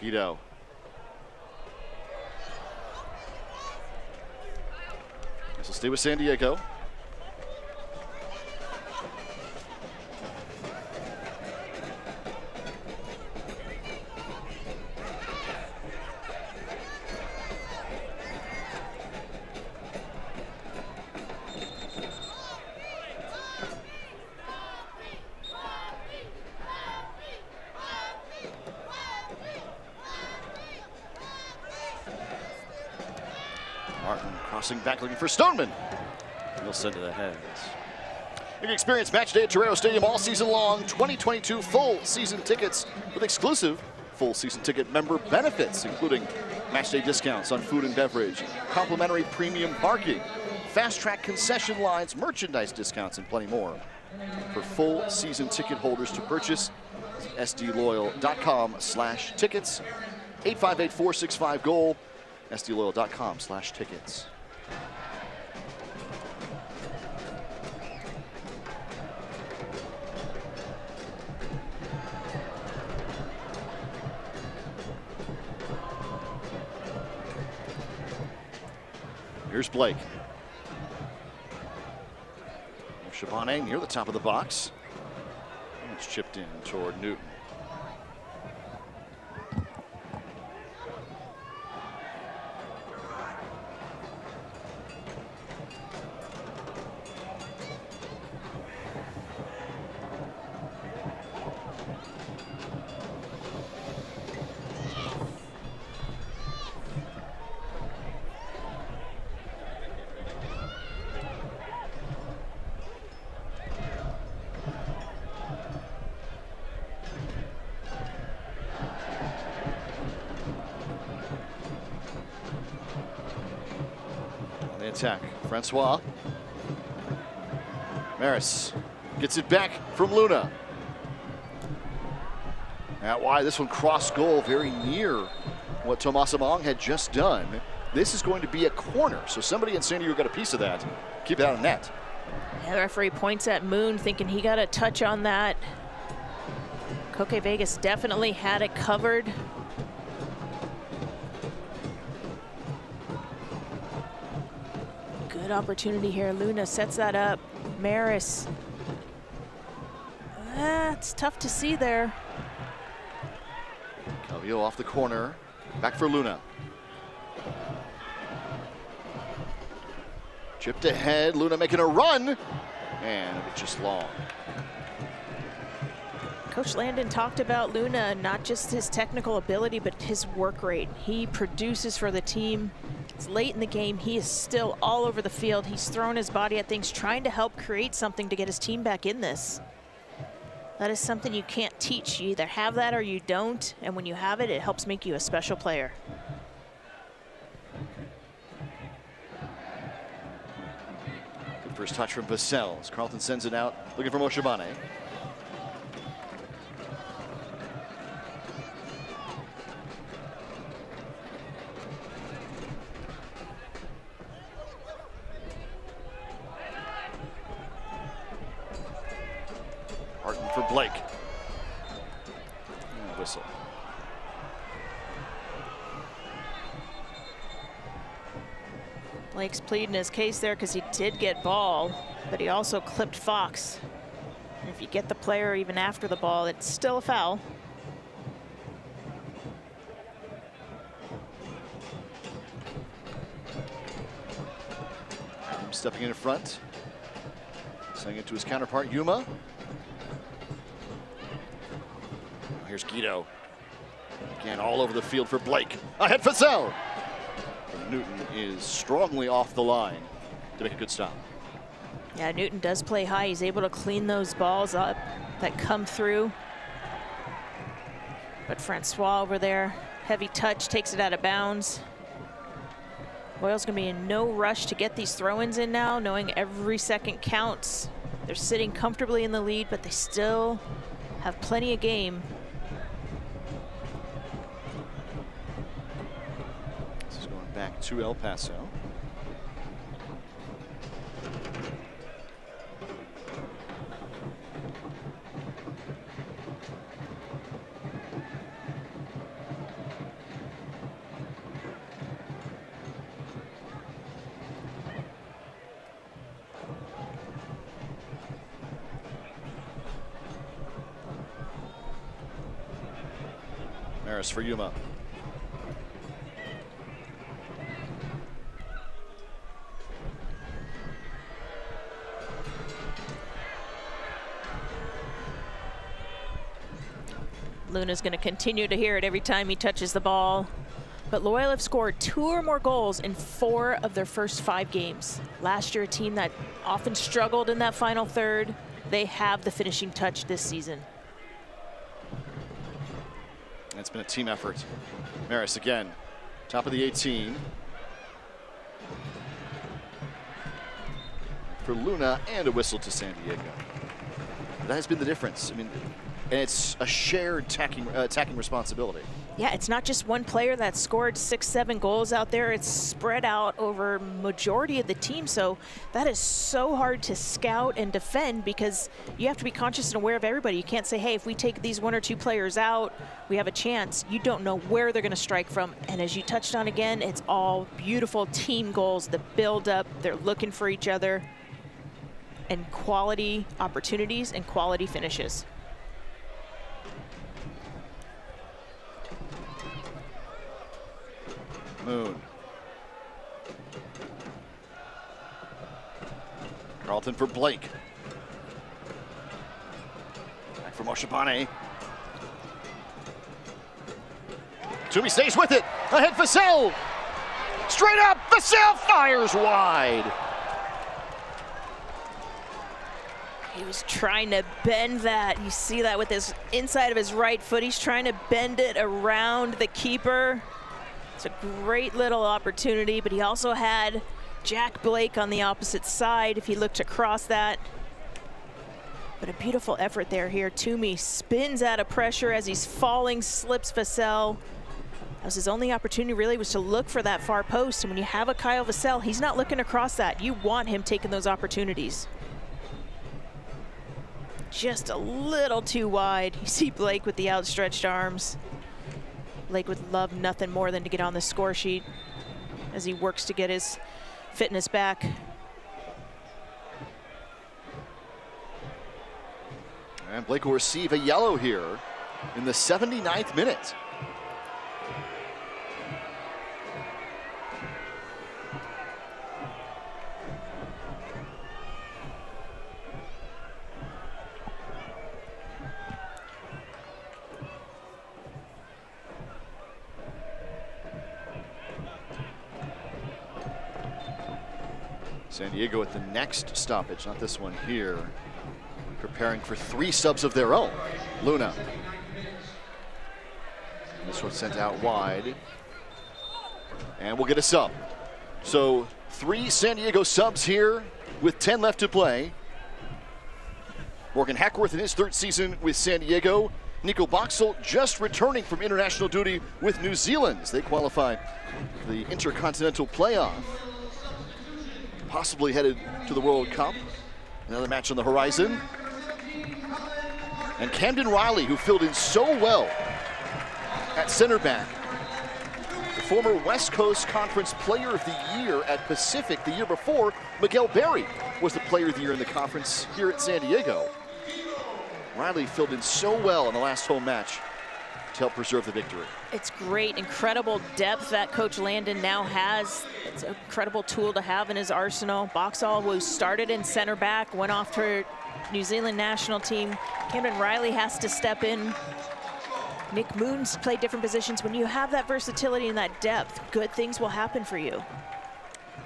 Guido. This will stay with San Diego. Martin crossing back looking for Stoneman. He'll send it ahead. You can experience match day at Torero Stadium all season long. 2022 full season tickets with exclusive full season ticket member benefits, including Matchday discounts on food and beverage, complimentary premium parking, fast-track concession lines, merchandise discounts, and plenty more. For full season ticket holders to purchase, sdloyal.com/tickets, 858-465-GOAL, sdloyal.com/tickets. Here's Blake. Shabane near the top of the box. It's chipped in toward Newton. Attack. Francois. Maris gets it back from Luna. Out wide, this one crossed goal very near what Tomas Among had just done. This is going to be a corner, so somebody in San Diego got a piece of that. Keep it out of net. Yeah, the referee points at Moon, thinking he got a touch on that. Coque Vegas definitely had it covered. Good opportunity here. Luna sets that up. Maris. It's tough to see there. Calvillo off the corner. Back for Luna. Chipped ahead. Luna making a run. And it's just long. Coach Landon talked about Luna, not just his technical ability, but his work rate. He produces for the team. It's late in the game. He is still all over the field. He's throwing his body at things, trying to help create something to get his team back in this. That is something you can't teach. You either have that or you don't. And when you have it, it helps make you a special player. Good first touch from Vassell as Carlton sends it out, looking for Moshabane. For Blake. And whistle. Blake's pleading his case there because he did get ball, but he also clipped Fox. And if you get the player even after the ball, it's still a foul. Stepping in front. Sending it to his counterpart, Yuma. Here's Guido. Again, all over the field for Blake. Ahead for Zell. Newton is strongly off the line to make a good stop. Yeah, Newton does play high. He's able to clean those balls up that come through. But Francois over there, heavy touch, takes it out of bounds. Loyal's gonna be in no rush to get these throw-ins in now, knowing every second counts. They're sitting comfortably in the lead, but they still have plenty of game. Back to El Paso. Maris for Yuma. Luna's going to continue to hear it every time he touches the ball. But Loyal have scored 2 or more goals in 4 of their first 5 games. Last year, a team that often struggled in that final third. They have the finishing touch this season. It's been a team effort. Maris again Top of the 18. For Luna, and a whistle to San Diego. That has been the difference. I mean, and it's a shared attacking responsibility. Yeah, it's not just one player that scored 6-7 goals out there. It's spread out over majority of the team. So that is so hard to scout and defend because you have to be conscious and aware of everybody. You can't say, hey, if we take these 1 or 2 players out, we have a chance. You don't know where they're going to strike from. And as you touched on again, it's all beautiful team goals, the build up. They're looking for each other, and quality opportunities and quality finishes. Moon. Carlton for Blake. Back for Moshibane. Toomey stays with it. Ahead Vassell. Straight up. Vassell fires wide. He was trying to bend that. You see that with his inside of his right foot. He's trying to bend it around the keeper. It's a great little opportunity, but he also had Jack Blake on the opposite side if he looked across that. But a beautiful effort there here. Toomey spins out of pressure as he's falling, slips Vassell. That was his only opportunity really, was to look for that far post. And when you have a Kyle Vassell, he's not looking across that. You want him taking those opportunities. Just a little too wide. You see Blake with the outstretched arms. Blake would love nothing more than to get on the score sheet as he works to get his fitness back. And Blake will receive a yellow here in the 79th minute. San Diego at the next stoppage, not this one here, preparing for 3 subs of their own. Luna. This one sent out wide. And we'll get a sub. So 3 San Diego subs here with 10 left to play. Morgan Hackworth in his 3rd season with San Diego. Nico Boxall just returning from international duty with New Zealand as they qualify for the Intercontinental Playoff. Possibly headed to the World Cup. Another match on the horizon. And Camden Riley, who filled in so well at center back. The former West Coast Conference Player of the Year at Pacific the year before. Miguel Berry was the Player of the Year in the conference here at San Diego. Riley filled in so well in the last home match to help preserve the victory. It's great, incredible depth that Coach Landon now has. It's an incredible tool to have in his arsenal. Boxall was started in center back, went off to New Zealand national team. Camden Riley has to step in. Nick Moon's played different positions. When you have that versatility and that depth, good things will happen for you.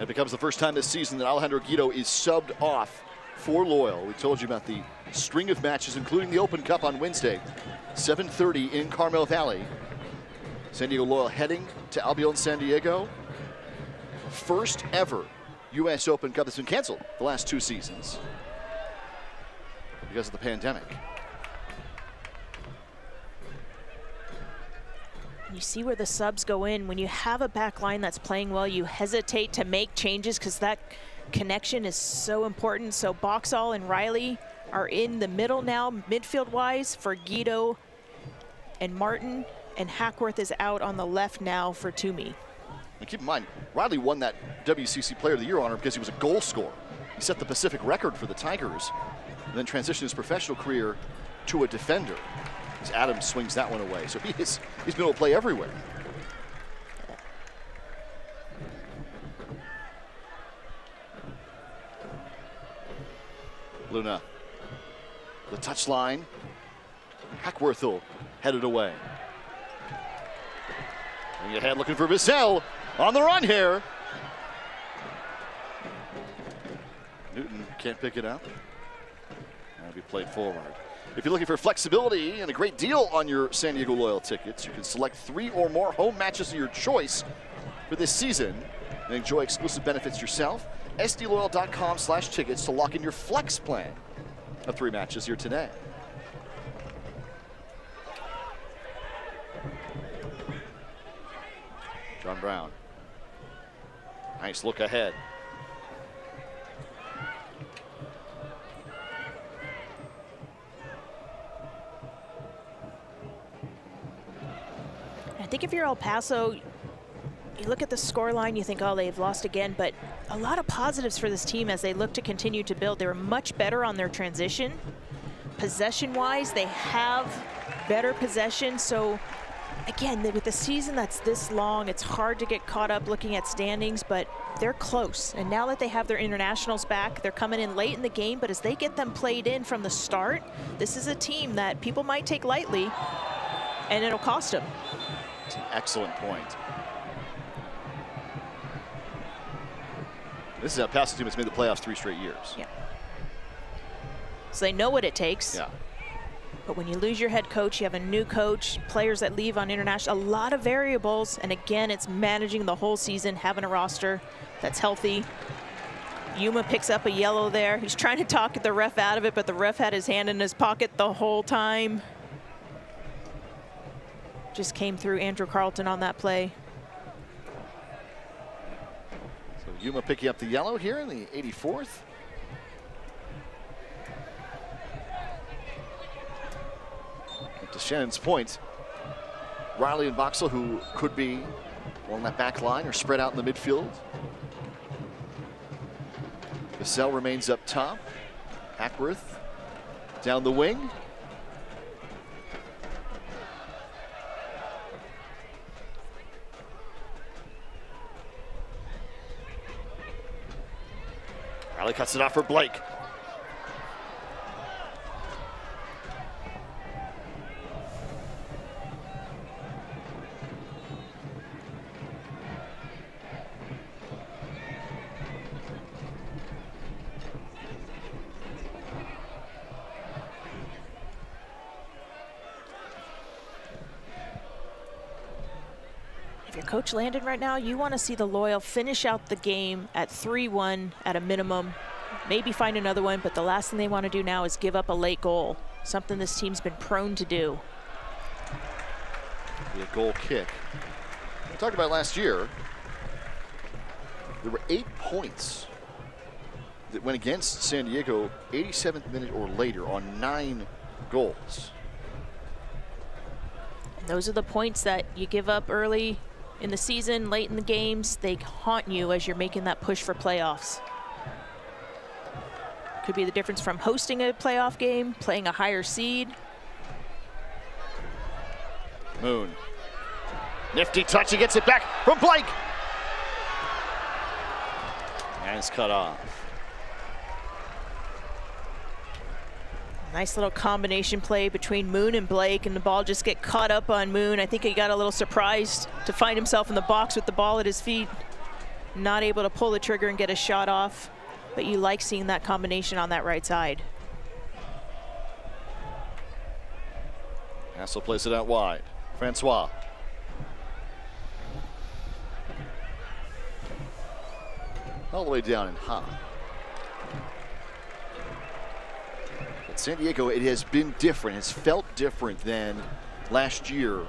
It becomes the first time this season that Alejandro Guido is subbed off for Loyal. We told you about the string of matches, including the Open Cup on Wednesday, 7:30 in Carmel Valley. San Diego Loyal heading to Albion San Diego. First ever U.S. Open Cup that's been canceled the last 2 seasons because of the pandemic. You see where the subs go in. When you have a back line that's playing well, you hesitate to make changes because that connection is so important. So Boxall and Riley are in the middle now, midfield-wise, for Guido and Martin, and Hackworth is out on the left now for Toomey. And keep in mind, Riley won that WCC Player of the Year honor because he was a goal scorer. He set the Pacific record for the Tigers, and then transitioned his professional career to a defender. As Adams swings that one away. So he's been able to play everywhere. Luna, the touch line. Hackworth will head it away. And ahead looking for Vassell on the run here. Newton can't pick it up. That'll be played forward. If you're looking for flexibility and a great deal on your San Diego Loyal tickets, you can select 3 or more home matches of your choice for this season and enjoy exclusive benefits yourself. SDLoyal.com/tickets to lock in your flex plan of 3 matches here today. John Brown. Nice look ahead. I think if you're El Paso, you look at the scoreline, you think, oh, they've lost again, but a lot of positives for this team as they look to continue to build. They were much better on their transition. Possession-wise, they have better possession, so again, with the season that's this long, it's hard to get caught up looking at standings, but they're close. And now that they have their internationals back, they're coming in late in the game, but as they get them played in from the start, this is a team that people might take lightly, and it'll cost them. It's an excellent point. This is a Paso team that's made the playoffs 3 straight years. Yeah. So they know what it takes. Yeah. But when you lose your head coach, you have a new coach, players that leave on international, a lot of variables. And again, it's managing the whole season, having a roster that's healthy. Yuma picks up a yellow there. He's trying to talk the ref out of it, but the ref had his hand in his pocket the whole time. Just came through Andrew Carlton on that play. So Yuma picking up the yellow here in the 84th. To Shannon's point, Riley and Boxall, who could be along that back line or spread out in the midfield. Vassell remains up top. Hackworth down the wing. Riley cuts it off for Blake. Coach Landon right now, you want to see the Loyal finish out the game at 3-1 at a minimum, maybe find another one, but the last thing they want to do now is give up a late goal, something this team's been prone to do. Be a goal kick. We talked about last year, there were 8 points that went against San Diego 87th minute or later on 9 goals. And those are the points that you give up early in the season, late in the games. They haunt you as you're making that push for playoffs. Could be the difference from hosting a playoff game, playing a higher seed. Moon. Nifty touch, he gets it back from Blake. And it's cut off. Nice little combination play between Moon and Blake, and the ball just get caught up on Moon. I think he got a little surprised to find himself in the box with the ball at his feet. Not able to pull the trigger and get a shot off, but you like seeing that combination on that right side. Hassel plays it out wide. Francois. All the way down and high. San Diego, it has been different, has felt different than last year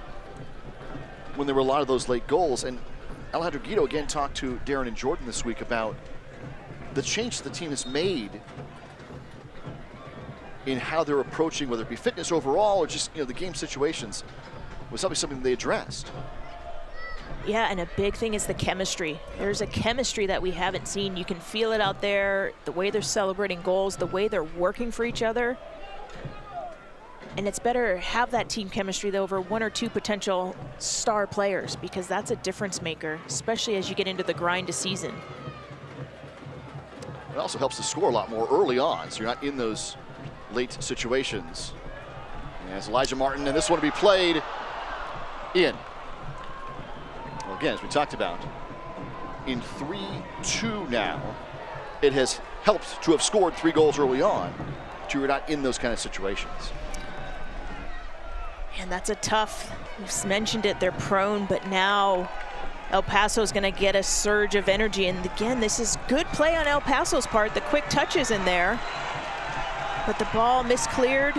when there were a lot of those late goals. And Alejandro Guido again talked to Darren and Jordan this week about the change the team has made in how they're approaching, whether it be fitness overall or just, you know, the game situations, was obviously something they addressed. Yeah, and a big thing is the chemistry. There's a chemistry that we haven't seen. You can feel it out there, the way they're celebrating goals, the way they're working for each other. And it's better to have that team chemistry over 1 or 2 potential star players, because that's a difference maker, especially as you get into the grind of season. It also helps to score a lot more early on, so you're not in those late situations. And as Elijah Martin, and this one to be played in. Well, again, as we talked about, in 3-2 now, it has helped to have scored 3 goals early on, but you're not in those kind of situations. And that's a tough, we've mentioned it, they're prone, but now El Paso is going to get a surge of energy. And again, this is good play on El Paso's part. The quick touches in there. But the ball miscleared.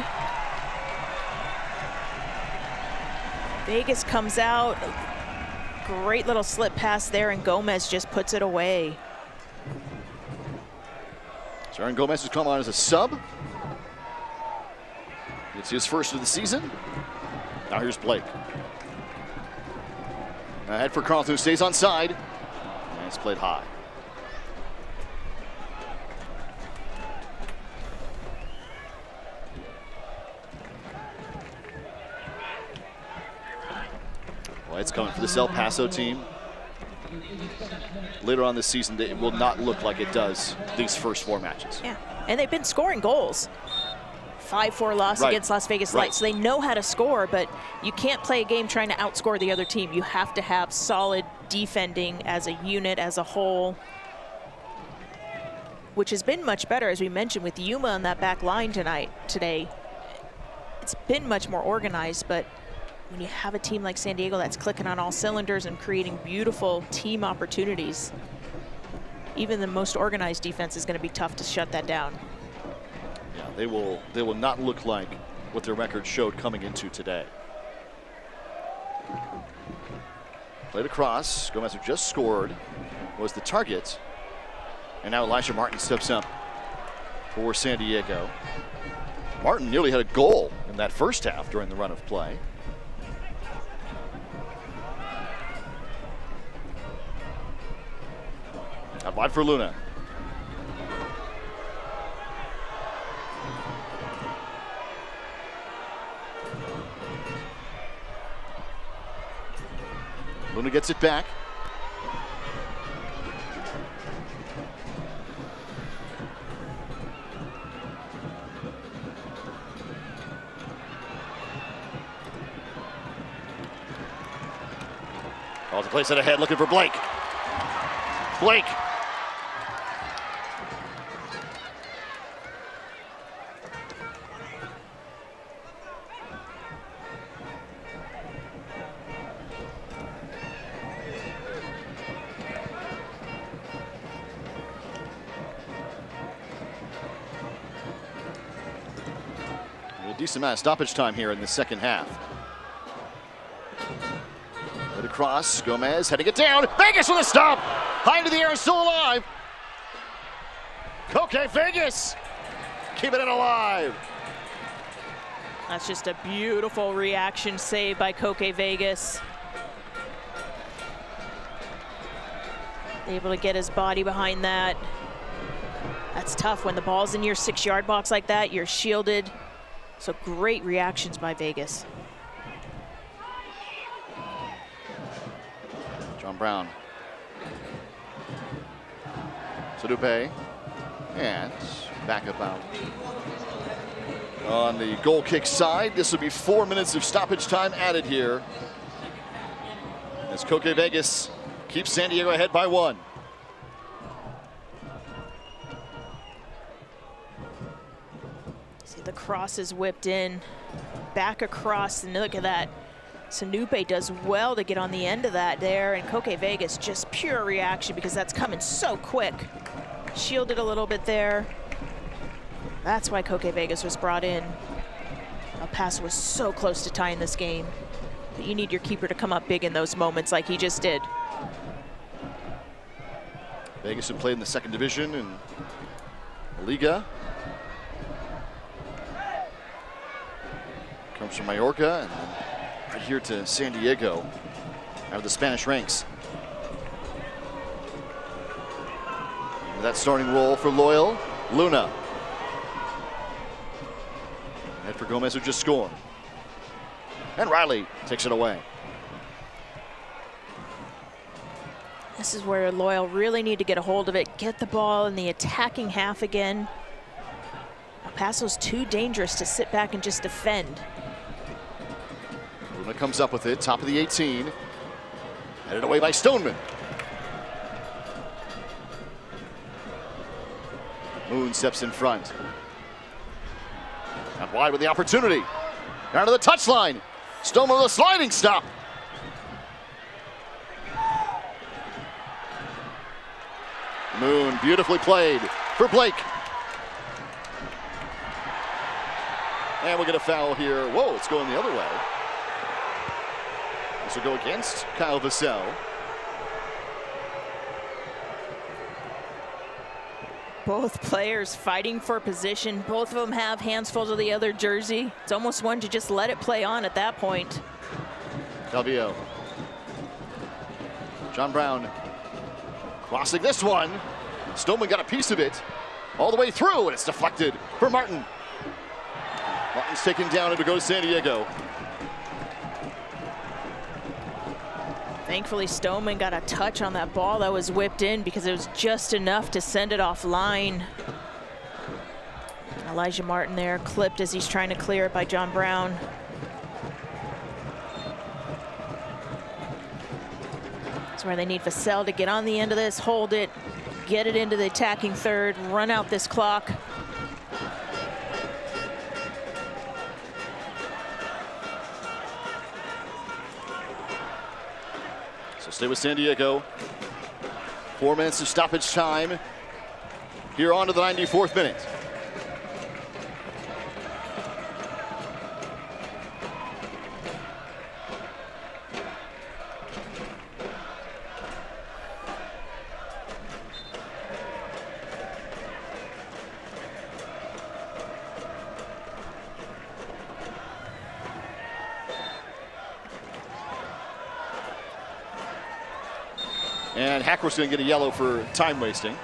Vegas comes out. Great little slip pass there, and Gomez just puts it away. So Aaron Gomez has come on as a sub. It's his first of the season. Now here's Blake. Ahead for Carlton, who stays on side. And it's played high. Well, it's coming for this El Paso team. Later on this season, it will not look like it does these first 4 matches. Yeah, and they've been scoring goals. 5-4 loss against Las Vegas Lights. So they know how to score, but you can't play a game trying to outscore the other team. You have to have solid defending as a unit, as a whole, which has been much better, as we mentioned, with Yuma on that back line today. It's been much more organized, but when you have a team like San Diego that's clicking on all cylinders and creating beautiful team opportunities, even the most organized defense is going to be tough to shut that down. Yeah, they will not look like what their record showed coming into today. Played across. Gomez, who just scored, was the target. And now Elijah Martin steps up for San Diego. Martin nearly had a goal in that first half during the run of play. Out wide for Luna. Luna gets it back. Calls to place it ahead, looking for Blake. Blake. A decent amount of stoppage time here in the second half. Let it cross. Gomez heading it down. Vegas with a stop. High into the air, still alive. Koke Vegas keeping it alive. That's just a beautiful reaction save by Koke Vegas. Able to get his body behind that. That's tough when the ball's in your 6-yard box like that. You're shielded. So great reactions by Vegas. John Brown. Sadupe. And back about. On the goal kick side, this will be 4 minutes of stoppage time added here. As Koke Vegas keeps San Diego ahead by 1. See the cross is whipped in, back across, and look at that. Sanupe does well to get on the end of that there, and Koke Vegas just pure reaction because that's coming so quick. Shielded a little bit there. That's why Koke Vegas was brought in. El Paso was so close to tying this game. But you need your keeper to come up big in those moments like he just did. Vegas had played in the 2nd division in La Liga. Comes from Mallorca and then right here to San Diego out of the Spanish ranks. And that starting role for Loyal, Luna. Head for Gomez, who just scored. And Riley takes it away. This is where Loyal really need to get a hold of it, get the ball in the attacking half again. El Paso's too dangerous to sit back and just defend. Luna comes up with it, top of the 18. Headed away by Stoneman. Moon steps in front. Out wide with the opportunity. Down to the touchline. Stoneman with a sliding stop. Moon, beautifully played for Blake. And we'll get a foul here. Whoa, it's going the other way. This will go against Kyle Vassell. Both players fighting for position. Both of them have hands full of the other jersey. It's almost one to just let it play on at that point. Calvillo. John Brown crossing this one. Stoneman got a piece of it all the way through, and it's deflected for Martin. Martin's taken down, and to go to San Diego. Thankfully, Stoneman got a touch on that ball that was whipped in because it was just enough to send it offline. Elijah Martin there clipped as he's trying to clear it by John Brown. That's where they need Vassell to get on the end of this, hold it, get it into the attacking third, run out this clock. So stay with San Diego. 4 minutes of stoppage time. Here on to the 94th minute. And Hackworth's going to get a yellow for time wasting.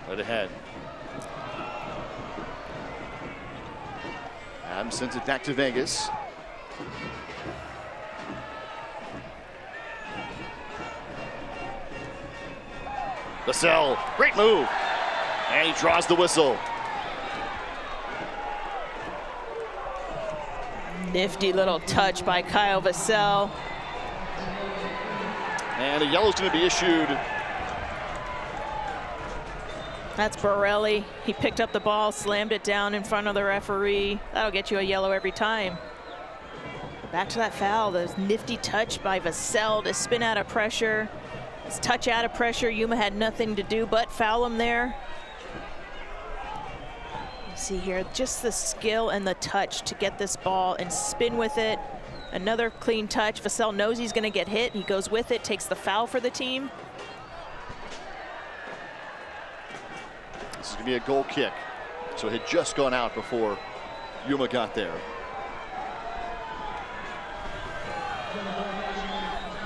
Right ahead. Adams sends it back to Vegas. Vassell, great move. And he draws the whistle. Nifty little touch by Kyle Vassell. And a yellow's going to be issued. That's Borelli. He picked up the ball, slammed it down in front of the referee. That'll get you a yellow every time. Back to that foul. The nifty touch by Vassell to spin out of pressure. His touch out of pressure. Yuma had nothing to do but foul him there. You see here, just the skill and the touch to get this ball and spin with it. Another clean touch. Vassell knows he's going to get hit. He goes with it, takes the foul for the team. This is going to be a goal kick. So it had just gone out before Yuma got there.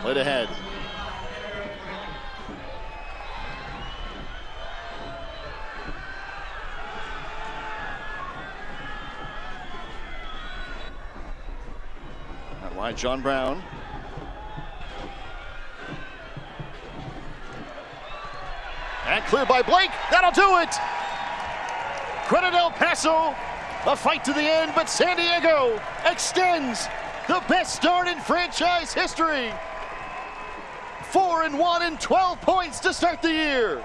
Right ahead. That line, John Brown. And cleared by Blake. That'll do it. Credit El Paso. A fight to the end, but San Diego extends the best start in franchise history. 4-1 and 12 points to start the year.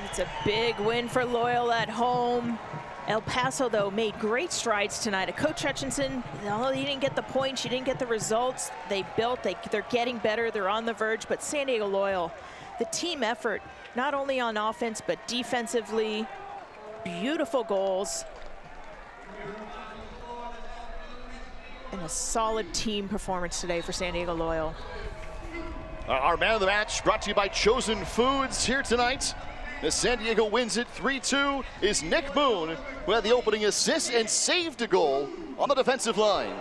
It's a big win for Loyal at home. El Paso, though, made great strides tonight. Coach Hutchinson, although he didn't get the points, he didn't get the results. They built, they're getting better, they're on the verge, but San Diego Loyal, the team effort, not only on offense, but defensively, beautiful goals. And a solid team performance today for San Diego Loyal. Our man of the match brought to you by Chosen Foods here tonight. As San Diego wins it 3-2 is Nick Moon, who had the opening assist and saved a goal on the defensive line.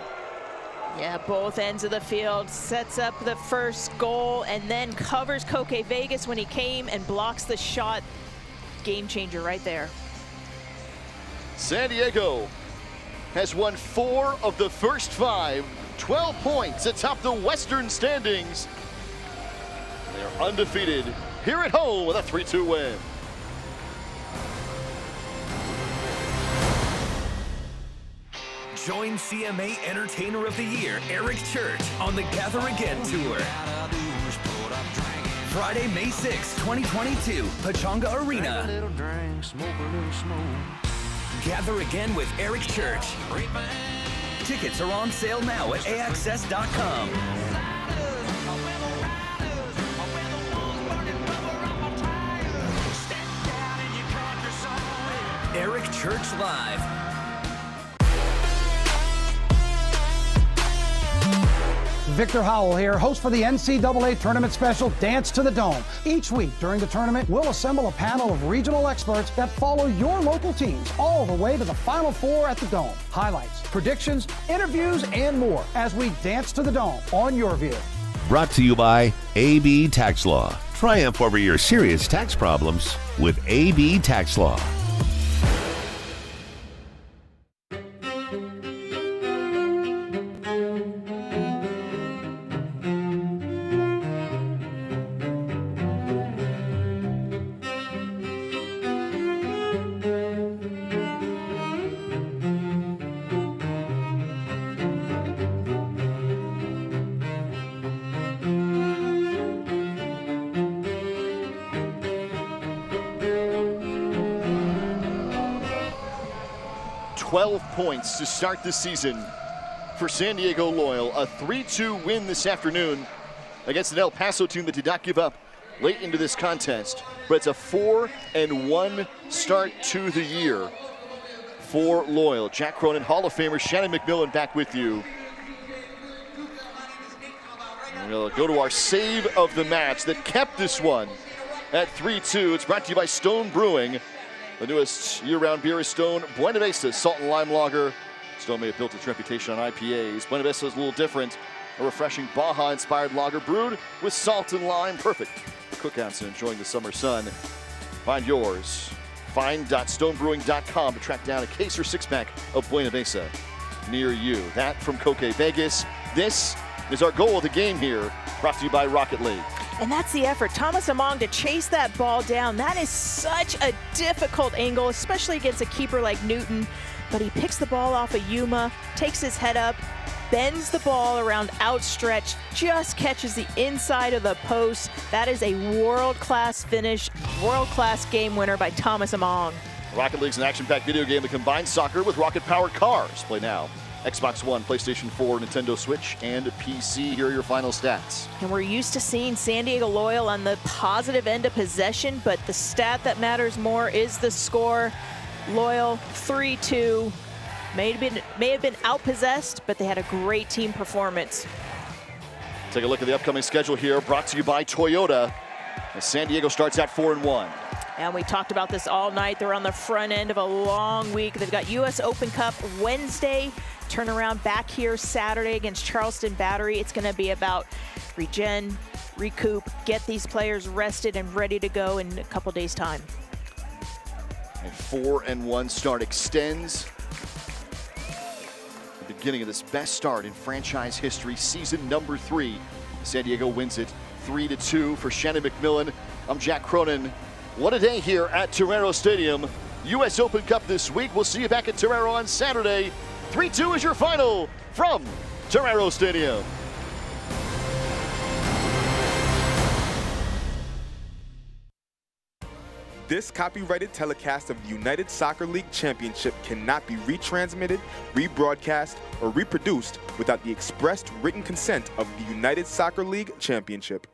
Yeah, both ends of the field, sets up the first goal and then covers Koke Vegas when he came and blocks the shot. Game changer right there. San Diego has won 4 of the first 5, 12 points atop the Western standings. They are undefeated here at home with a 3-2 win. Join CMA Entertainer of the Year, Eric Church, on the Gather Again Tour. Friday, May 6, 2022, Pechanga Arena. Gather again with Eric Church. Tickets are on sale now at AXS.com. Eric Church Live. Victor Howell here, host for the NCAA tournament special, Dance to the Dome. Each week during the tournament, we'll assemble a panel of regional experts that follow your local teams all the way to the Final Four at the Dome. Highlights, predictions, interviews, and more as we dance to the Dome on your view. Brought to you by AB Tax Law. Triumph over your serious tax problems with AB Tax Law. Points to start the season for San Diego Loyal. A 3-2 win this afternoon against an El Paso team that did not give up late into this contest. But it's a 4-1 start to the year for Loyal. Jack Cronin, Hall of Famer Shannon McMillan back with you. We'll go to our save of the match that kept this one at 3-2. It's brought to you by Stone Brewing. The newest year-round beer is Stone Buena Vista Salt and Lime Lager. Stone may have built its reputation on IPAs. Buena Vista is a little different. A refreshing Baja-inspired lager brewed with salt and lime. Perfect for cookouts and enjoying the summer sun. Find yours. Find.stonebrewing.com to track down a case or six-pack of Buena Vista near you. That from Coke Vegas. This is our goal of the game here. Brought to you by Rocket League. And that's the effort. Thomas Among to chase that ball down. That is such a difficult angle, especially against a keeper like Newton. But he picks the ball off of Yuma, takes his head up, bends the ball around outstretched, just catches the inside of the post. That is a world-class finish, world-class game winner by Thomas Among. Rocket League's an action-packed video game that combines soccer with rocket-powered cars. Play now. Xbox One, PlayStation 4, Nintendo Switch, and PC. Here are your final stats. And we're used to seeing San Diego Loyal on the positive end of possession, but the stat that matters more is the score. Loyal 3-2. May have been outpossessed, but they had a great team performance. Take a look at the upcoming schedule here, brought to you by Toyota, as San Diego starts at 4-1. And we talked about this all night. They're on the front end of a long week. They've got U.S. Open Cup Wednesday, turnaround back here Saturday against Charleston Battery. It's going to be about regen, recoup, get these players rested and ready to go in a couple days' time. A 4-1 start extends the beginning of this best start in franchise history, season number 3. San Diego wins it 3-2 for Shannon McMillan. I'm Jack Cronin. What a day here at Torero Stadium. U.S. Open Cup this week. We'll see you back at Torero on Saturday. 3-2 is your final from Torero Stadium. This copyrighted telecast of the United Soccer League Championship cannot be retransmitted, rebroadcast, or reproduced without the expressed written consent of the United Soccer League Championship.